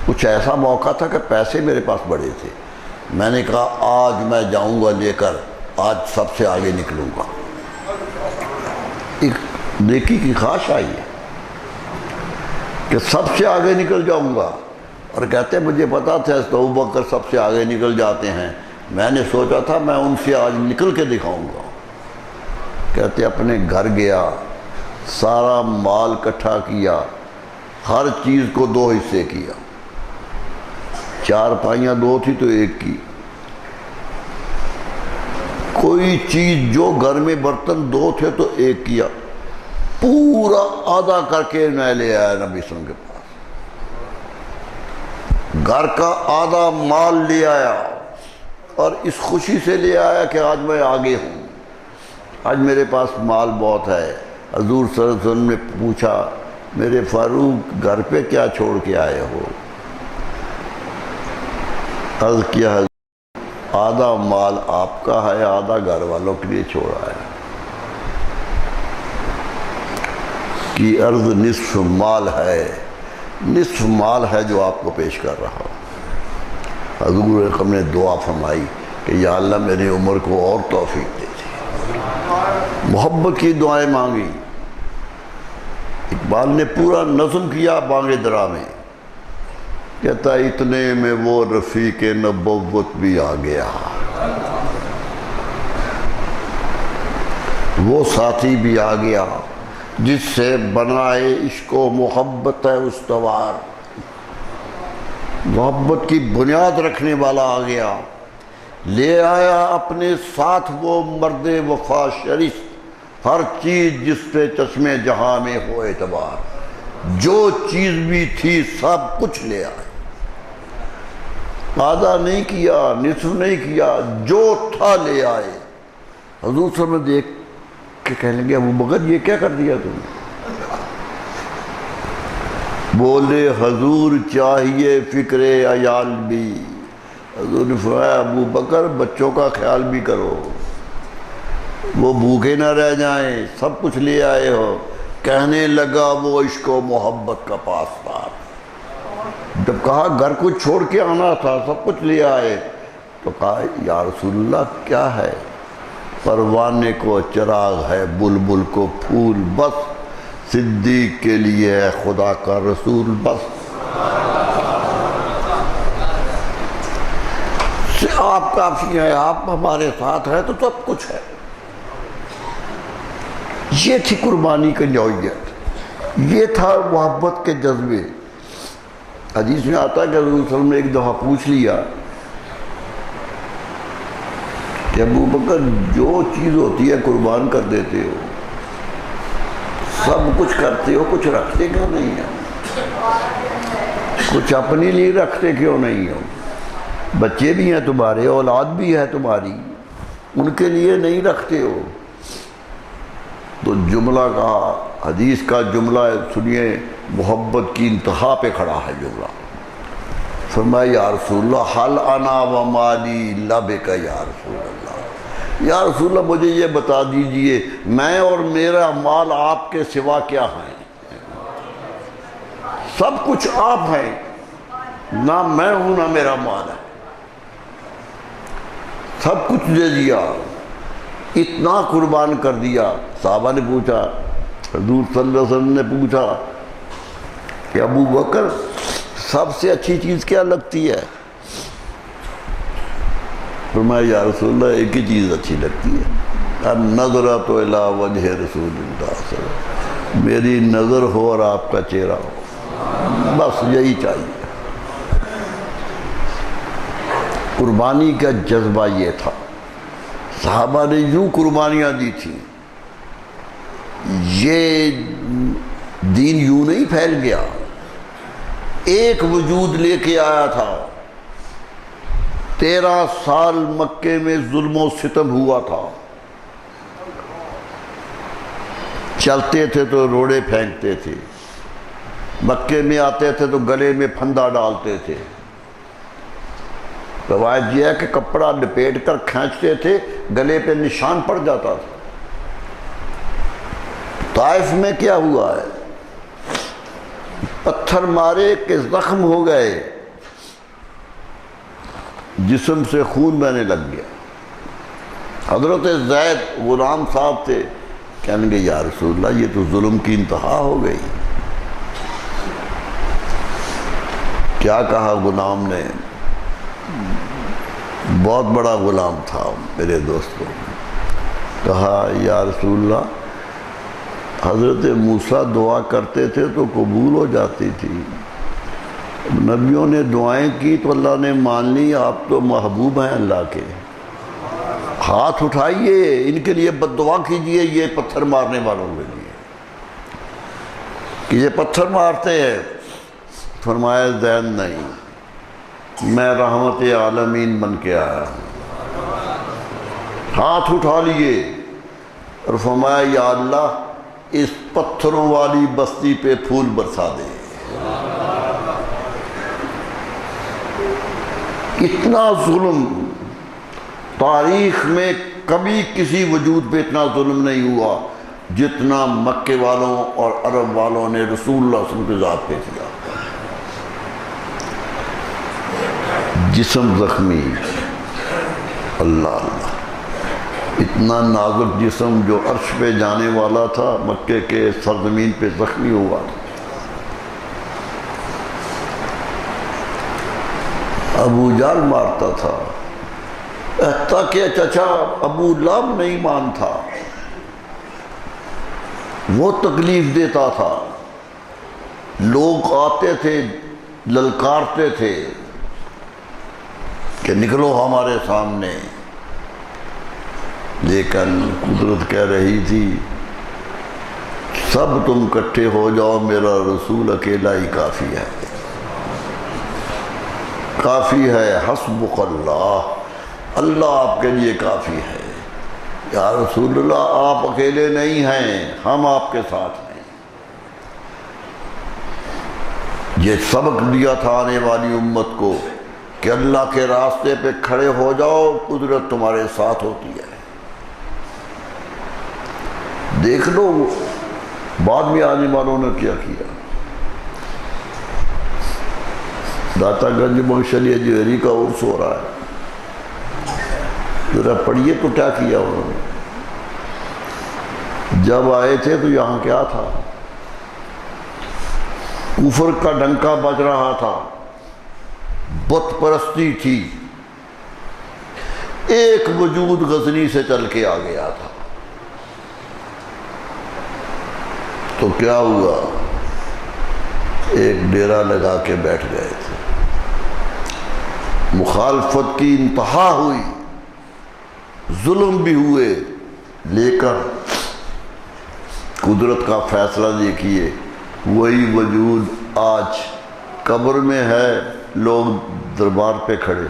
کچھ ایسا موقع تھا کہ پیسے میرے پاس بڑے تھے. میں نے کہا آج میں جاؤں گا لے کر، آج سب سے آگے نکلوں گا. ایک نیکی کی خواہش آئی ہے کہ سب سے آگے نکل جاؤں گا. اور کہتے ہیں مجھے پتا تھا ابو بکر سب سے آگے نکل جاتے ہیں، میں نے سوچا تھا میں ان سے آج نکل کے دکھاؤں گا. کہتے اپنے گھر گیا، سارا مال اکٹھا کیا، ہر چیز کو 2 حصے کیا. 4 پائیاں 2 تھی تو 1 کی. کوئی چیز جو گھر میں برتن 2 تھے تو 1 کیا، پورا آدھا کر کے میں لے آیا نبی صلی اللہ علیہ وسلم کے پاس. گھر کا آدھا مال لے آیا اور اس خوشی سے لے آیا کہ آج میں آگے ہوں، آج میرے پاس مال بہت ہے. حضور صلی اللہ علیہ وسلم نے پوچھا میرے فاروق گھر پہ کیا چھوڑ کے آئے ہو؟ عرض کیا آدھا مال آپ کا ہے، آدھا گھر والوں کے لیے چھوڑا ہے. کہ عرض نصف مال ہے، نصف مال ہے جو آپ کو پیش کر رہا ہوں. حضور اکرم نے دعا فرمائی کہ یا اللہ میری عمر کو اور توفیق دے دی. محبت کی دعائیں مانگی. اقبال نے پورا نظم کیا بانگ درا میں، کہتا اتنے میں وہ رفیق نبوت بھی آ گیا، وہ ساتھی بھی آ گیا جس سے بنائے عشق و محبت ہے استوار. محبت کی بنیاد رکھنے والا آ گیا، لے آیا اپنے ساتھ وہ مرد وفا شریف، ہر چیز جس پہ چشمے جہاں میں ہو اعتبار. جو چیز بھی تھی سب کچھ لے آئے، آدھا نہیں کیا، نصف نہیں کیا، جو تھا لے آئے. حضور صلی اللہ علیہ وسلم دیکھ کہ کہنے لگے ابو بکر یہ کیا کر دیا تم نے؟ بولے حضور چاہیے فکر عیال بھی. حضور نے فرمایا ابو بکر بچوں کا خیال بھی کرو، وہ بھوکے نہ رہ جائیں، سب کچھ لے آئے ہو. کہنے لگا وہ عشق و محبت کا پاسدار. جب کہا گھر کو چھوڑ کے آنا تھا، سب کچھ لے آئے، تو کہا یا رسول اللہ کیا ہے؟ پروانے کو چراغ ہے، بلبل کو پھول، بس صدیق کے لیے ہے خدا کا رسول بس. آپ کافی ہیں، آپ ہمارے ساتھ ہیں تو سب کچھ ہے. یہ تھی قربانی کی نوعیت، یہ تھا محبت کے جذبے. حدیث میں آتا ہے کہ حضور صلی اللہ علیہ وسلم نے ایک دفعہ پوچھ لیا کہ ابو بکر جو چیز ہوتی ہے قربان کر دیتے ہو، سب کچھ کرتے ہو، کچھ رکھتے کیوں نہیں ہو؟ کچھ اپنے لیے رکھتے کیوں نہیں ہو؟ بچے بھی ہیں تمہارے، اولاد بھی ہے تمہاری، ان کے لیے نہیں رکھتے ہو. تو جملہ کہا، حدیث کا جملہ سنیے، محبت کی انتہا پہ کھڑا ہے جملہ. فرمایا یا رسول اللہ حل انا و مالی الا بک یا رسول اللہ، یا رسول اللہ مجھے یہ بتا دیجئے میں اور میرا مال آپ کے سوا کیا ہیں؟ سب کچھ آپ ہیں، نہ میں ہوں نہ میرا مال ہے، سب کچھ دے دیا، اتنا قربان کر دیا۔ صحابہ نے پوچھا، حضور صلی اللہ علیہ وسلم نے پوچھا کہ ابو بکر سب سے اچھی چیز کیا لگتی ہے؟ فرمایا یا رسول اللہ ایک ہی چیز اچھی لگتی ہے، النظرۃ الی وجہ رسول اللہ صلی اللہ علیہ وسلم، میری نظر ہو اور آپ کا چہرہ ہو، بس یہی چاہیے۔ قربانی کا جذبہ یہ تھا، صحابہ نے یوں قربانیاں دی تھیں، یہ دین یوں نہیں پھیل گیا، ایک وجود لے کے آیا تھا۔ 13 سال مکے میں ظلم و ستم ہوا تھا، چلتے تھے تو روڑے پھینکتے تھے، مکے میں آتے تھے تو گلے میں پھندا ڈالتے تھے، روایت یہ ہے کہ کپڑا لپیٹ کر کھینچتے تھے، گلے پہ نشان پڑ جاتا تھا۔ طائف میں کیا ہوا ہے؟ پتھر مارے کہ زخم ہو گئے، جسم سے خون بہنے لگ گیا۔ حضرت زید غلام صاحب تھے، کہنے گے یا رسول اللہ یہ تو ظلم کی انتہا ہو گئی۔ کیا کہا غلام نے؟ بہت بڑا غلام تھا میرے دوستوں، کہا یا رسول اللہ حضرت موسیٰ دعا کرتے تھے تو قبول ہو جاتی تھی، نبیوں نے دعائیں کی تو اللہ نے مان لی، آپ تو محبوب ہیں اللہ کے، ہاتھ اٹھائیے ان کے لیے بد دعا کیجئے، یہ پتھر مارنے والوں کے لیے کہ یہ پتھر مارتے ہیں۔ فرمایا زید نہیں، میں رحمت عالمین بن کے آیا ہوں، ہاتھ اٹھا لیے اور فرمایا یا اللہ اس پتھروں والی بستی پہ پھول برسا دے۔ اتنا ظلم تاریخ میں کبھی کسی وجود پہ اتنا ظلم نہیں ہوا جتنا مکے والوں اور عرب والوں نے رسول اللہ صلی اللہ علیہ وسلم کے ذات پہ کیا۔ جسم زخمی، اللہ اللہ، اتنا نازک جسم جو عرش پہ جانے والا تھا مکے کے سرزمین پہ زخمی ہوا تھا۔ ابو جہل مارتا تھا، حتیٰ کہ چچا ابو لہب نہیں مان تھا، وہ تکلیف دیتا تھا، لوگ آتے تھے للکارتے تھے کہ نکلو ہمارے سامنے، لیکن قدرت کہہ رہی تھی سب تم اکٹھے ہو جاؤ، میرا رسول اکیلا ہی کافی ہے، کافی ہے، حسبک اللہ، اللہ آپ کے لیے کافی ہے۔ یا رسول اللہ آپ اکیلے نہیں ہیں، ہم آپ کے ساتھ ہیں۔ یہ سبق دیا تھا آنے والی امت کو کہ اللہ کے راستے پہ کھڑے ہو جاؤ، قدرت تمہارے ساتھ ہوتی ہے۔ دیکھ لو بعد میں آنے والوں نے کیا کیا۔ داتا گنج بخش علی جوہری کا عرس ہو رہا ہے، ذرا پڑھیے تو کیا کیا انہوں نے۔ جب آئے تھے تو یہاں کیا تھا؟ کفر کا ڈنکا بج رہا تھا، بت پرستی تھی، ایک وجود غزنی سے چل کے آ گیا تھا۔ تو کیا ہوا؟ ایک ڈیرا لگا کے بیٹھ گئے تھے، مخالفت کی انتہا ہوئی، ظلم بھی ہوئے، لیکن قدرت کا فیصلہ دیکھیے، وہی وجود آج قبر میں ہے، لوگ دربار پہ کھڑے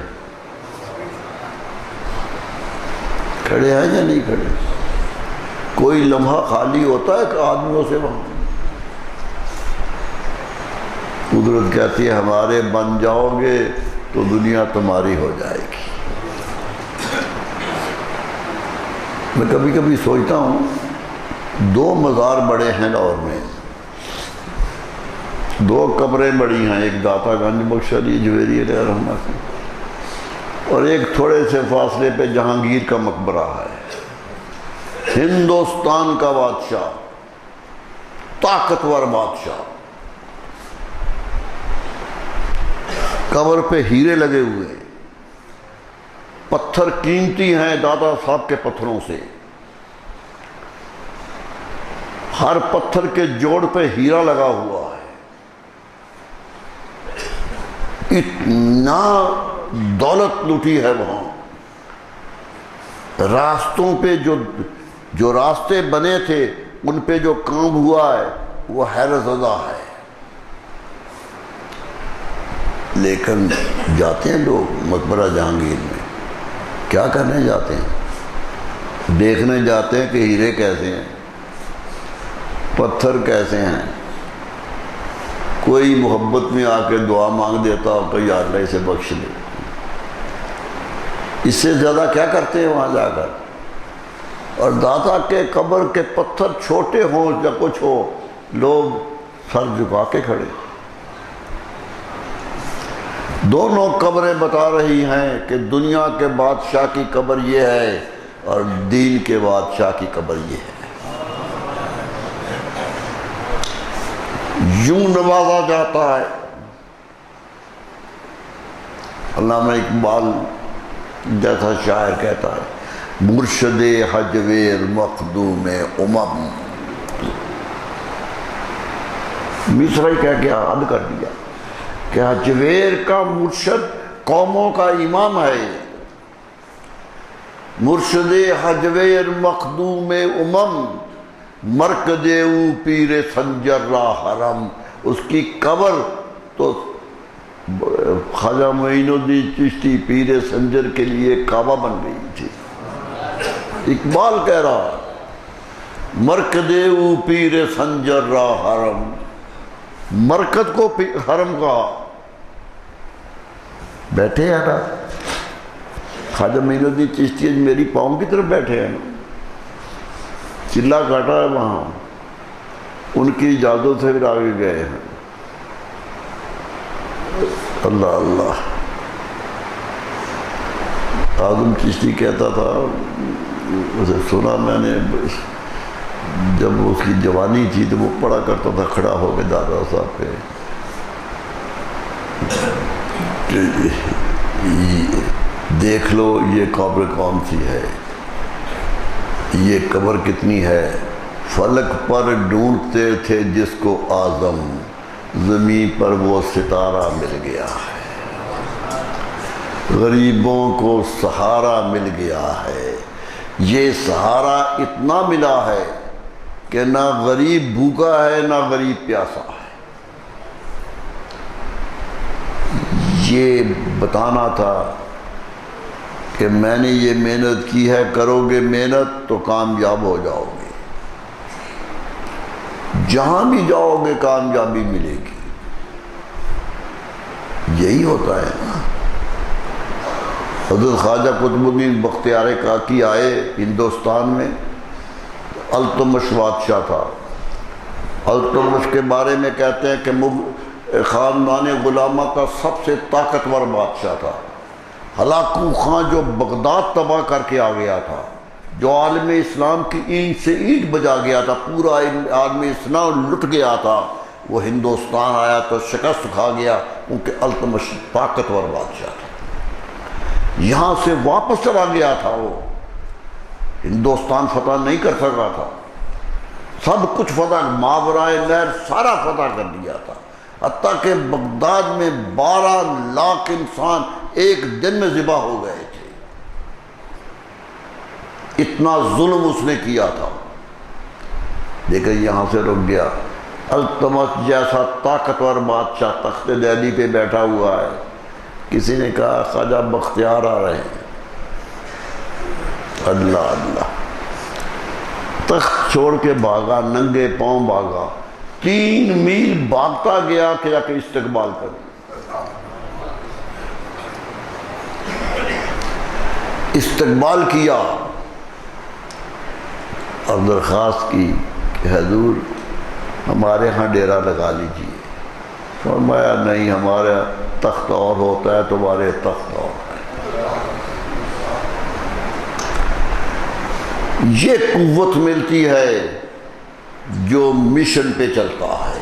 ہیں یا نہیں کھڑے؟ کوئی لمحہ خالی ہوتا ہے کہ آدمیوں سے وہاں قدرت کہتی ہے ہمارے بن جاؤ گے تو دنیا تمہاری ہو جائے گی۔ میں کبھی کبھی سوچتا ہوں 2 مزار بڑے ہیں لاہور میں، 2 قبریں بڑی ہیں، ایک داتا گنج بخش علی جویری علیہ رحمہ کی، اور ایک تھوڑے سے فاصلے پہ جہانگیر کا مقبرہ ہے۔ ہندوستان کا بادشاہ، طاقتور بادشاہ، قبر پہ ہیرے لگے ہوئے، پتھر قیمتی ہیں دادا صاحب کے پتھروں سے، ہر پتھر کے جوڑ پہ ہیرا لگا ہوا ہے۔ اتنا دولت لوٹی ہے وہاں۔ راستوں پہ جو راستے بنے تھے ان پہ جو کام ہوا ہے وہ حیرت زدہ ہے۔ لیکن جاتے ہیں لوگ مقبرہ جہانگیر میں، کیا کرنے جاتے ہیں؟ دیکھنے جاتے ہیں کہ ہیرے کیسے ہیں، پتھر کیسے ہیں۔ کوئی محبت میں آ کے دعا مانگ دیتا ہو کہ یا اللہ اسے بخش لے۔ اس سے زیادہ کیا کرتے ہیں وہاں جا کر؟ اور داتا کے قبر کے پتھر چھوٹے ہوں یا کچھ ہو، لوگ سر جھکا کے کھڑے۔ دونوں قبریں بتا رہی ہیں کہ دنیا کے بادشاہ کی قبر یہ ہے اور دین کے بادشاہ کی قبر یہ ہے۔ یوں نوازا جاتا ہے۔ علامہ اقبال جیسا شاعر کہتا ہے، مرشد حجویر مخدوم امم، مصرع ہی کہہ کے حد کر دیا کہ حجویر کا مرشد قوموں کا امام ہے۔ مرشد حجویر مخدوم امم، مرکز او پیر سنجر را حرم۔ اس کی قبر تو خواجہ معین الدین چشتی پیر سنجر کے لیے کعبہ بن گئی تھی۔ اقبال کہہ رہا مرکز او پیر سنجر را حرم، مرکز کو حرم کہا۔ بیٹھے ہیں نا خواجہ معین الدین چشتی میری پاؤں کی طرف بیٹھے ہیں، چلا کاٹا ہے وہاں، ان کی اجازت سے پھر آگے گئے ہیں۔ اللہ اللہ۔ اعظم چشتی کہتا تھا، اسے سنا میں نے، جب اس کی جوانی تھی تو وہ پڑھا کرتا تھا کھڑا ہو کے دادا صاحب پہ، دیکھ لو یہ قبر کون سی ہے، یہ قبر کتنی ہے۔ فلک پر ڈھونڈتے تھے جس کو اعظم، زمین پر وہ ستارہ مل گیا ہے۔ غریبوں کو سہارا مل گیا ہے، یہ سہارا اتنا ملا ہے کہ نہ غریب بھوکا ہے نہ غریب پیاسا ہے۔ یہ بتانا تھا کہ میں نے یہ محنت کی ہے، کرو گے محنت تو کامیاب ہو جاؤ گے، جہاں بھی جاؤ گے کامیابی ملے گی۔ یہی ہوتا ہے نا۔ حضرت خواجہ قطب الدین بختیار کاکی آئے ہندوستان میں، التمش بادشاہ تھا۔ التمش کے بارے میں کہتے ہیں کہ خاندان غلامہ کا سب سے طاقتور بادشاہ تھا۔ ہلاکو خان جو بغداد تباہ کر کے آ گیا تھا، جو عالم اسلام کی اینٹ سے اینٹ بجا گیا تھا، پورا عالم اسلام لٹ گیا تھا، وہ ہندوستان آیا تو شکست کھا گیا، کیونکہ التمش طاقتور بادشاہ تھا۔ یہاں سے واپس چلا گیا تھا، وہ ہندوستان فتح نہیں کر سکا تھا، سب کچھ فتح، ماورائے نہر سارا فتح کر دیا تھا، حتیٰ کہ بغداد میں 12 لاکھ انسان ایک دن میں ذبح ہو گئے تھے، اتنا ظلم اس نے کیا تھا۔ لیکن یہاں سے رک گیا۔ التمش جیسا طاقتور بادشاہ تخت دہلی پہ بیٹھا ہوا ہے، کسی نے کہا خواجہ بختیار آ رہے ہیں، اللہ اللہ، تخت چھوڑ کے بھاگا، ننگے پاؤں بھاگا، 3 میل بھاگتا گیا کہ جا کے استقبال کروں. استقبال کیا اور درخواست کی کہ حضور ہمارے ہاں ڈیرا لگا لیجیے. فرمایا نہیں، ہمارا تخت اور ہوتا ہے، تمہارے تخت اور ہے. یہ قوت ملتی ہے جو مشن پہ چلتا ہے،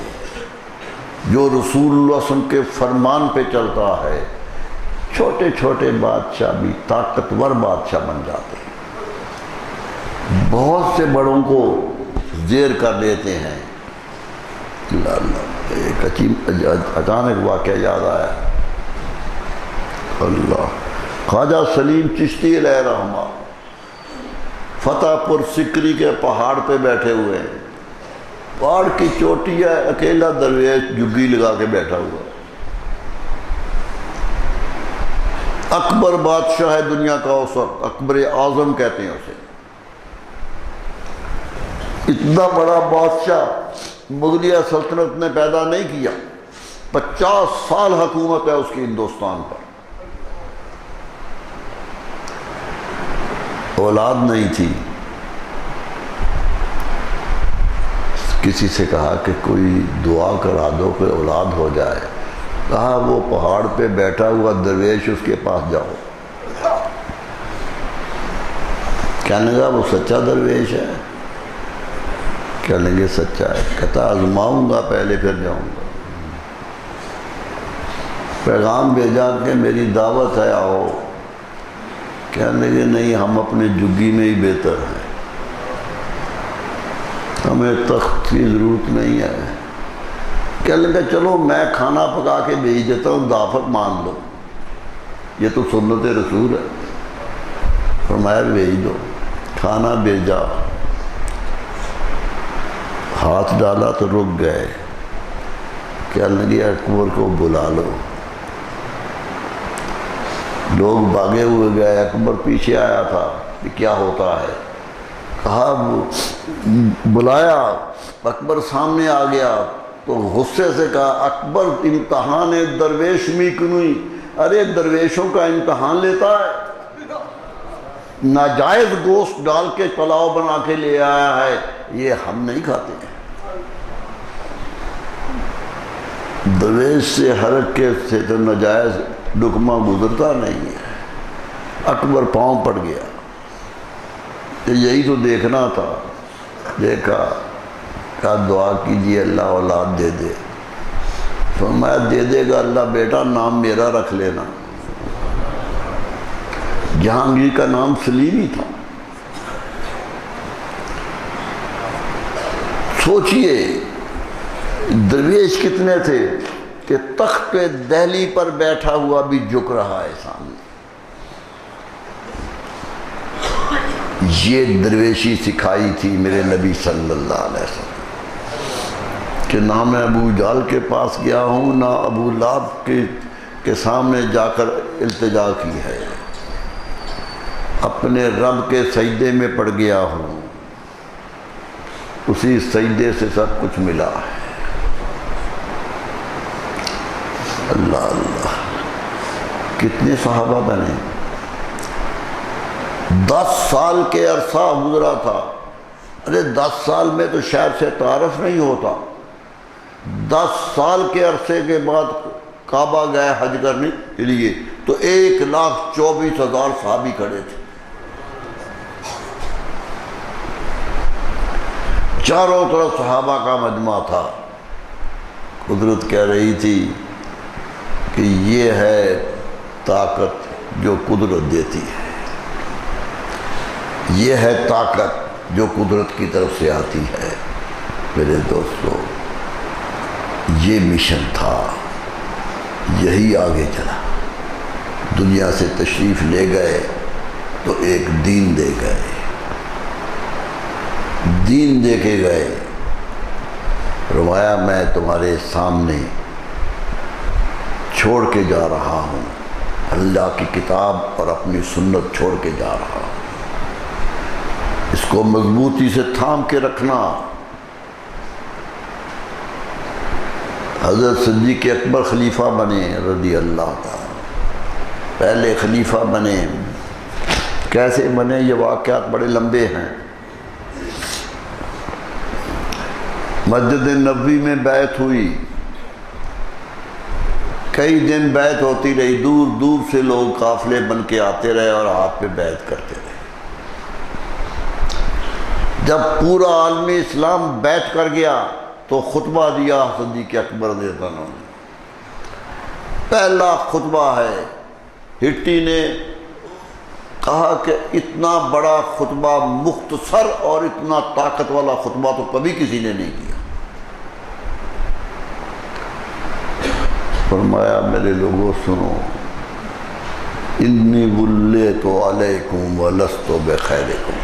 جو رسول اللہ صلی اللہ علیہ وسلم کے فرمان پہ چلتا ہے. چھوٹے چھوٹے بادشاہ بھی طاقتور بادشاہ بن جاتے ہیں، بہت سے بڑوں کو زیر کر لیتے ہیں. اللہ اللہ، ایک اچانک واقعہ یاد آیا. اللہ، خواجہ سلیم چشتی علیہ رحمہ فتح پور سکری کے پہاڑ پہ بیٹھے ہوئے ہیں. پہاڑ کی چوٹی ہے، اکیلا درویش جھگی لگا کے بیٹھا ہوا. اکبر بادشاہ ہے دنیا کا اس وقت، اکبر اعظم کہتے ہیں اسے. اتنا بڑا بادشاہ مغلیہ سلطنت نے پیدا نہیں کیا. 50 سال حکومت ہے اس کی ہندوستان پر. اولاد نہیں تھی. کسی سے کہا کہ کوئی دعا کرا دو کہ اولاد ہو جائے. کہا وہ پہاڑ پہ بیٹھا ہوا درویش، اس کے پاس جاؤ. کہنے لگا وہ سچا درویش ہے؟ کہنے لگے سچا ہے. کہتا آزماؤں گا پہلے پھر جاؤں گا. پیغام بھیجا کہ میری دعوت ہے آؤ. کہنے لگے نہیں، ہم اپنے جگی میں ہی بہتر ہیں، ہمیں تخت کی ضرورت نہیں ہے. کہنے لگا چلو میں کھانا پکا کے بھیج دیتا ہوں، دعوت مان لو، یہ تو سنت رسول ہے. فرمایا بھیج دو. کھانا بھیجا، ہاتھ ڈالا تو رک گئے. کہنے لگے اکبر کو بلا لو. لوگ بھاگے ہوئے گئے. اکبر پیچھے آیا تھا کہ کیا ہوتا ہے. کہا بلایا. اکبر سامنے آ گیا تو غصے سے کہا اکبر امتحان درویش میں کنوئی. ارے درویشوں کا امتحان لیتا ہے؟ ناجائز گوشت ڈال کے پلاؤ بنا کے لے آیا ہے، یہ ہم نہیں کھاتے ہیں. درویش سے حرکت سے تو ناجائز ڈکمہ گزرتا نہیں ہے. اکبر پاؤں پڑ گیا. یہی تو دیکھنا تھا. دیکھا، کہا دعا کیجیے اللہ اولاد دے دے. فرمایا دے دے گا اللہ بیٹا، نام میرا رکھ لینا. جہانگیر کا نام سلیم ہی تھا. سوچئے درویش کتنے تھے کہ تخت پہ دہلی پر بیٹھا ہوا بھی جھک رہا ہے سامنے. یہ درویشی سکھائی تھی میرے نبی صلی اللہ علیہ وسلم کہ نہ میں ابو جہل کے پاس گیا ہوں، نہ ابو لہب کے سامنے جا کر التجا کی ہے. اپنے رب کے سجدے میں پڑ گیا ہوں، اسی سجدے سے سب کچھ ملا ہے. اللہ اللہ، کتنے صحابہ بنے. 10 سال کے عرصہ گزرا تھا. ارے 10 سال میں تو شہر سے تعارف نہیں ہوتا. 10 سال کے عرصے کے بعد کعبہ گئے حج کرنے کے لیے تو 1,24,000 صحابی کھڑے تھے. چاروں طرف صحابہ کا مجمع تھا. قدرت کہہ رہی تھی کہ یہ ہے طاقت جو قدرت دیتی ہے، یہ ہے طاقت جو قدرت کی طرف سے آتی ہے. میرے دوستو، یہ مشن تھا، یہی آگے چلا. دنیا سے تشریف لے گئے تو ایک دین دے گئے. دین دے کے گئے. فرمایا میں تمہارے سامنے چھوڑ کے جا رہا ہوں، اللہ کی کتاب اور اپنی سنت چھوڑ کے جا رہا ہوں. اس کو مضبوطی سے تھام کے رکھنا. حضرت صدیق اکبر خلیفہ بنے رضی اللہ تعالیٰ، پہلے خلیفہ بنے۔ کیسے بنے یہ واقعات بڑے لمبے ہیں۔ مسجد نبوی میں بیعت ہوئی، کئی دن بیعت ہوتی رہی، دور دور سے لوگ قافلے بن کے آتے رہے اور ہاتھ پہ بیعت کرتے رہے۔ جب پورا عالم اسلام بیعت کر گیا تو خطبہ دیا صدیق اکبر رضی اللہ عنہ نے۔ پہلا خطبہ ہے، ہٹی نے کہا کہ اتنا بڑا خطبہ مختصر اور اتنا طاقت والا خطبہ تو کبھی کسی نے نہیں کیا۔ فرمایا میرے لوگوں سنو، انی ولیت علیکم ولست بخیرکم،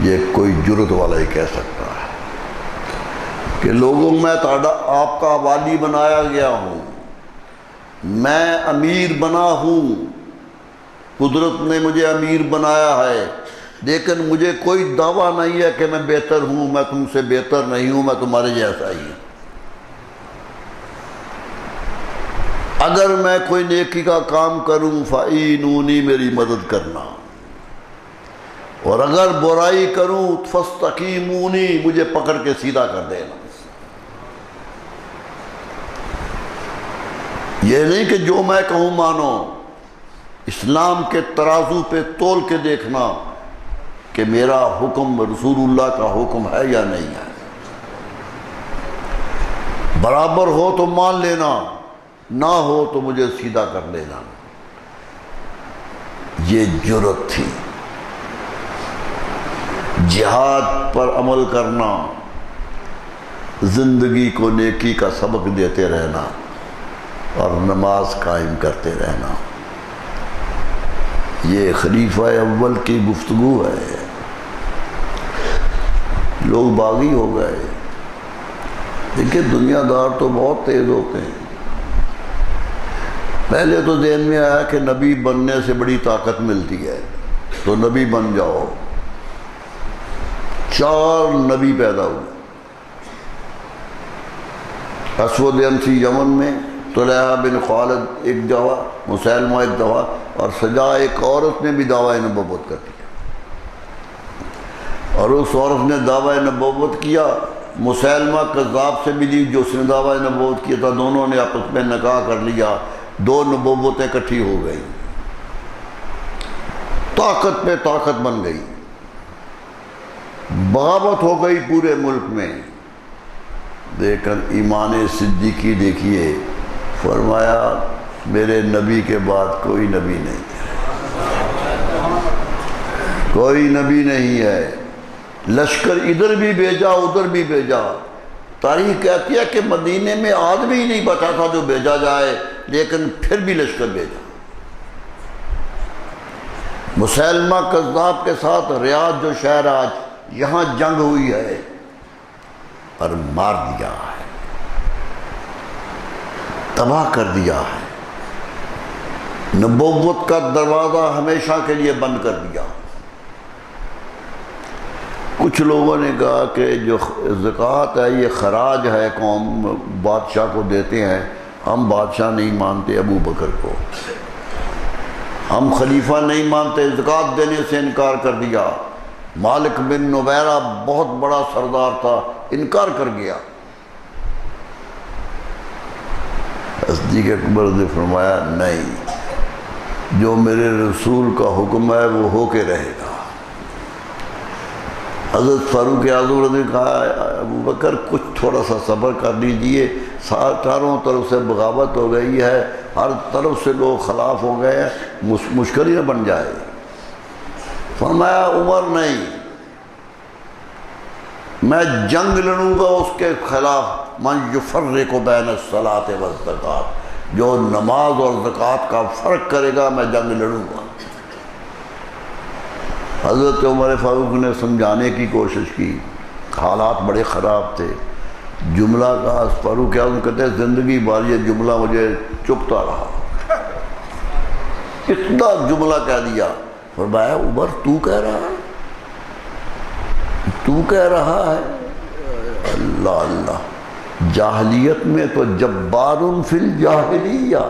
یہ کوئی جرت والا ہی کہہ سکتا ہے کہ لوگوں میں آپ کا والی بنایا گیا ہوں، میں امیر بنا ہوں، قدرت نے مجھے امیر بنایا ہے، لیکن مجھے کوئی دعویٰ نہیں ہے کہ میں بہتر ہوں، میں تم سے بہتر نہیں ہوں، میں تمہارے جیسا ہی ہوں۔ اگر میں کوئی نیکی کا کام کروں فَإِنُونِی، میری مدد کرنا، اور اگر برائی کروں فَاسْتَقِیمُونِی، مجھے پکڑ کے سیدھا کر دینا۔ یہ نہیں کہ جو میں کہوں مانو، اسلام کے ترازو پہ تول کے دیکھنا کہ میرا حکم رسول اللہ کا حکم ہے یا نہیں ہے، برابر ہو تو مان لینا، نہ ہو تو مجھے سیدھا کر لینا۔ یہ جرت تھی، جہاد پر عمل کرنا، زندگی کو نیکی کا سبق دیتے رہنا اور نماز قائم کرتے رہنا۔ یہ خلیفہ اول کی گفتگو ہے۔ لوگ باغی ہو گئے۔ دیکھیں دنیا دار تو بہت تیز ہوتے ہیں۔ پہلے تو ذہن میں آیا کہ نبی بننے سے بڑی طاقت ملتی ہے تو نبی بن جاؤ۔ 4 نبی پیدا ہوئے، اسود عنسی یمن میں، طلحہ بن خالد ایک دعویٰ، مسیلمہ ایک دعویٰ، اور سجا ایک عورت نے بھی دعویٰ نبوت کر دیا، اور اس عورت نے دعویٰ نبوت کیا، مسیلمہ کذاب سے ملی جو اس نے دعویٰ نبوت کیا تھا، دونوں نے آپس میں نکاح کر لیا، 2 نبوتیں اکٹھی ہو گئی، طاقت پہ طاقت بن گئی، بغاوت ہو گئی پورے ملک میں۔ لیکن ایمان صدیقی دیکھیے، فرمایا میرے نبی کے بعد کوئی نبی نہیں ہے، کوئی نبی نہیں ہے۔ لشکر ادھر بھی بھیجا ادھر بھی بھیجا، تاریخ کہتی ہے کہ مدینے میں آدمی ہی نہیں بچا تھا جو بھیجا جائے، لیکن پھر بھی لشکر بھیجا۔ مسیلمہ کذاب کے ساتھ ریاض جو شہر آج یہاں جنگ ہوئی ہے اور مار دیا ہے، تباہ کر دیا ہے، نبوت کا دروازہ ہمیشہ کے لیے بند کر دیا۔ کچھ لوگوں نے کہا کہ جو زکوٰۃ ہے یہ خراج ہے، قوم بادشاہ کو دیتے ہیں، ہم بادشاہ نہیں مانتے ابو بکر کو، ہم خلیفہ نہیں مانتے، زکوٰۃ دینے سے انکار کر دیا۔ مالک بن نویرہ بہت بڑا سردار تھا، انکار کر گیا۔ صدیق اکبر نے فرمایا نہیں، جو میرے رسول کا حکم ہے وہ ہو کے رہے گا۔ حضرت فاروق اعظم نے کہا ابو بکر کچھ تھوڑا سا صبر کر لیجئے، چاروں طرف سے بغاوت ہو گئی ہے، ہر طرف سے لوگ خلاف ہو گئے ہیں، مشکل ہی نہ بن جائے۔ فرمایا عمر نہیں، میں جنگ لڑوں گا اس کے خلاف، من یفرق بین الصلاۃ والزکوٰۃ، جو نماز اور زکوٰۃ کا فرق کرے گا میں جنگ لڑوں گا۔ حضرت عمر فاروق نے سمجھانے کی کوشش کی، حالات بڑے خراب تھے، جملہ کہا، فاروق اعظم کہتے ہیں زندگی بھر یہ جملہ مجھے چپتا رہا، اتنا جملہ کہہ دیا۔ فرمایا عمر تو کہہ رہا ہے، تو کہہ رہا ہے؟ اللہ اللہ، جاہلیت میں تو جبار فی الجاہلیہ،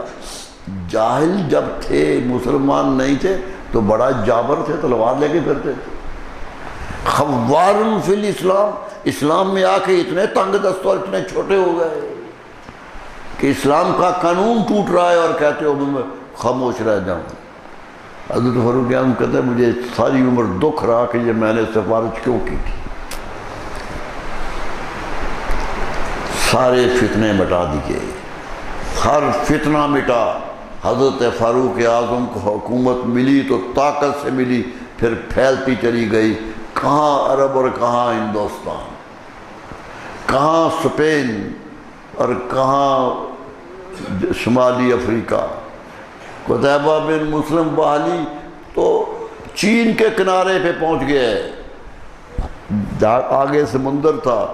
جاہل جب تھے، مسلمان نہیں تھے تو بڑا جابر تھے، تلوار لے کے پھرتے تھے۔ خوار فی الاسلام، اسلام میں آ کے اتنے تنگ دست اور اتنے چھوٹے ہو گئے کہ اسلام کا قانون ٹوٹ رہا ہے اور کہتے ہو میں خاموش رہ جاؤں۔ حضرت فاروق اعظم کہتے ہیں مجھے ساری عمر دکھ رہا کہ یہ میں نے سفارش کیوں کی تھی۔ سارے فتنے مٹا دیے، ہر فتنہ مٹا۔ حضرت فاروق اعظم کو حکومت ملی تو طاقت سے ملی، پھر پھیلتی چلی گئی، کہاں عرب اور کہاں ہندوستان، کہاں اسپین اور کہاں شمالی افریقہ۔ قتیبہ بن مسلم بحالی تو چین کے کنارے پہ پہنچ گئے، آگے سمندر تھا۔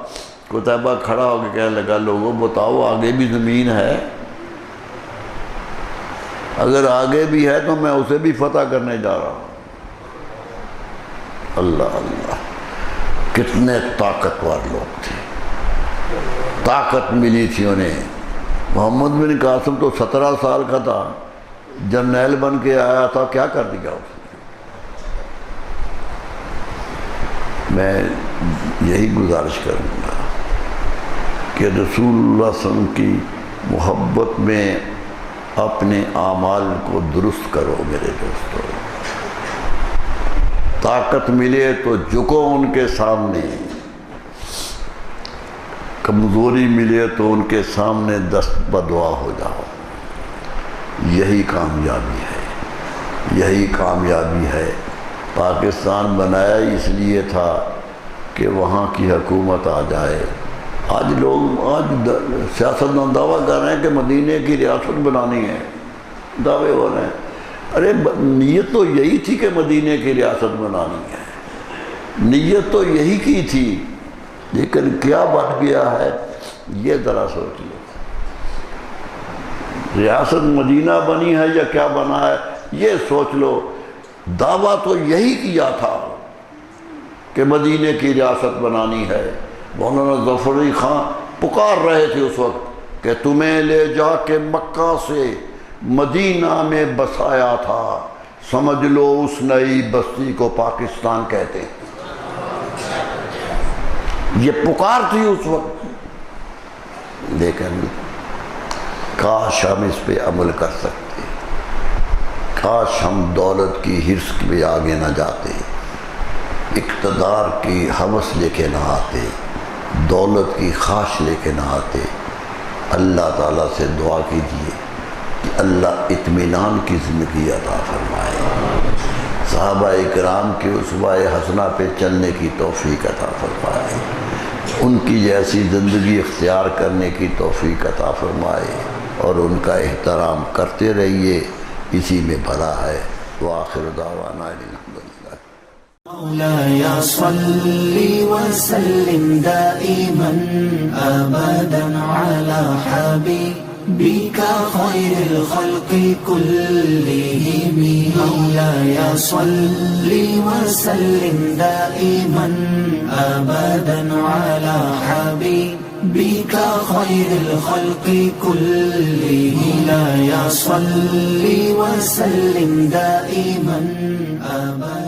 قتیبہ کھڑا ہو کے کہنے لگا لوگوں بتاؤ آگے بھی زمین ہے؟ اگر آگے بھی ہے تو میں اسے بھی فتح کرنے جا رہا ہوں۔ اللہ اللہ، کتنے طاقتور لوگ تھے، طاقت ملی تھی انہیں۔ محمد بن قاسم تو 17 سال کا تھا، جرنیل بن کے آیا تھا، کیا کر دیا اس نے؟ میں یہی گزارش کروں گا کہ رسول اللہ صلی اللہ علیہ وسلم کی محبت میں اپنے اعمال کو درست کرو میرے دوستو۔ طاقت ملے تو جھکو ان کے سامنے، کمزوری ملے تو ان کے سامنے دست بدعا ہو جاؤ۔ یہی کامیابی ہے، یہی کامیابی ہے۔ پاکستان بنایا اس لیے تھا کہ وہاں کی حکومت آ جائے۔ آج سیاستدان دعویٰ کر رہے ہیں کہ مدینے کی ریاست بنانی ہے، دعوے ہو رہے ہیں۔ ارے نیت تو یہی تھی کہ مدینے کی ریاست بنانی ہے، نیت تو یہی کی تھی، لیکن کیا بن گیا ہے یہ ذرا سوچ لو۔ ریاست مدینہ بنی ہے یا کیا بنا ہے یہ سوچ لو۔ دعویٰ تو یہی کیا تھا کہ مدینے کی ریاست بنانی ہے۔ مولانا ظفر علی خان پکار رہے تھے اس وقت کہ تمہیں لے جا کے مکہ سے مدینہ میں بسایا تھا، سمجھ لو اس نئی بستی کو پاکستان کہتے ہیں۔ یہ پکار تھی اس وقت، لیکن کاش ہم اس پہ عمل کر سکتے، کاش ہم دولت کی حرص پہ آگے نہ جاتے، اقتدار کی ہوس لے کے نہ آتے، دولت کی خواہش لے کے نہ آتے۔ اللہ تعالیٰ سے دعا کیجیے کہ اللہ اطمینان کی زندگی عطا فرمائے، صحابہ اکرام کی اسوہ حسنہ پہ چلنے کی توفیق عطا فرمائے، ان کی جیسی زندگی اختیار کرنے کی توفیق عطا فرمائے، اور ان کا احترام کرتے رہیے، اسی میں بھلا ہے۔ وآخر دعوانا الحمدللہ۔ مولاي صل وسلم دائما أبدا على حبيبك خير الخلق كلهم، مولاي صل وسلم دائما أبدا على حبيبك خير الخلق كلهم، مولاي صل وسلم دائما أبدا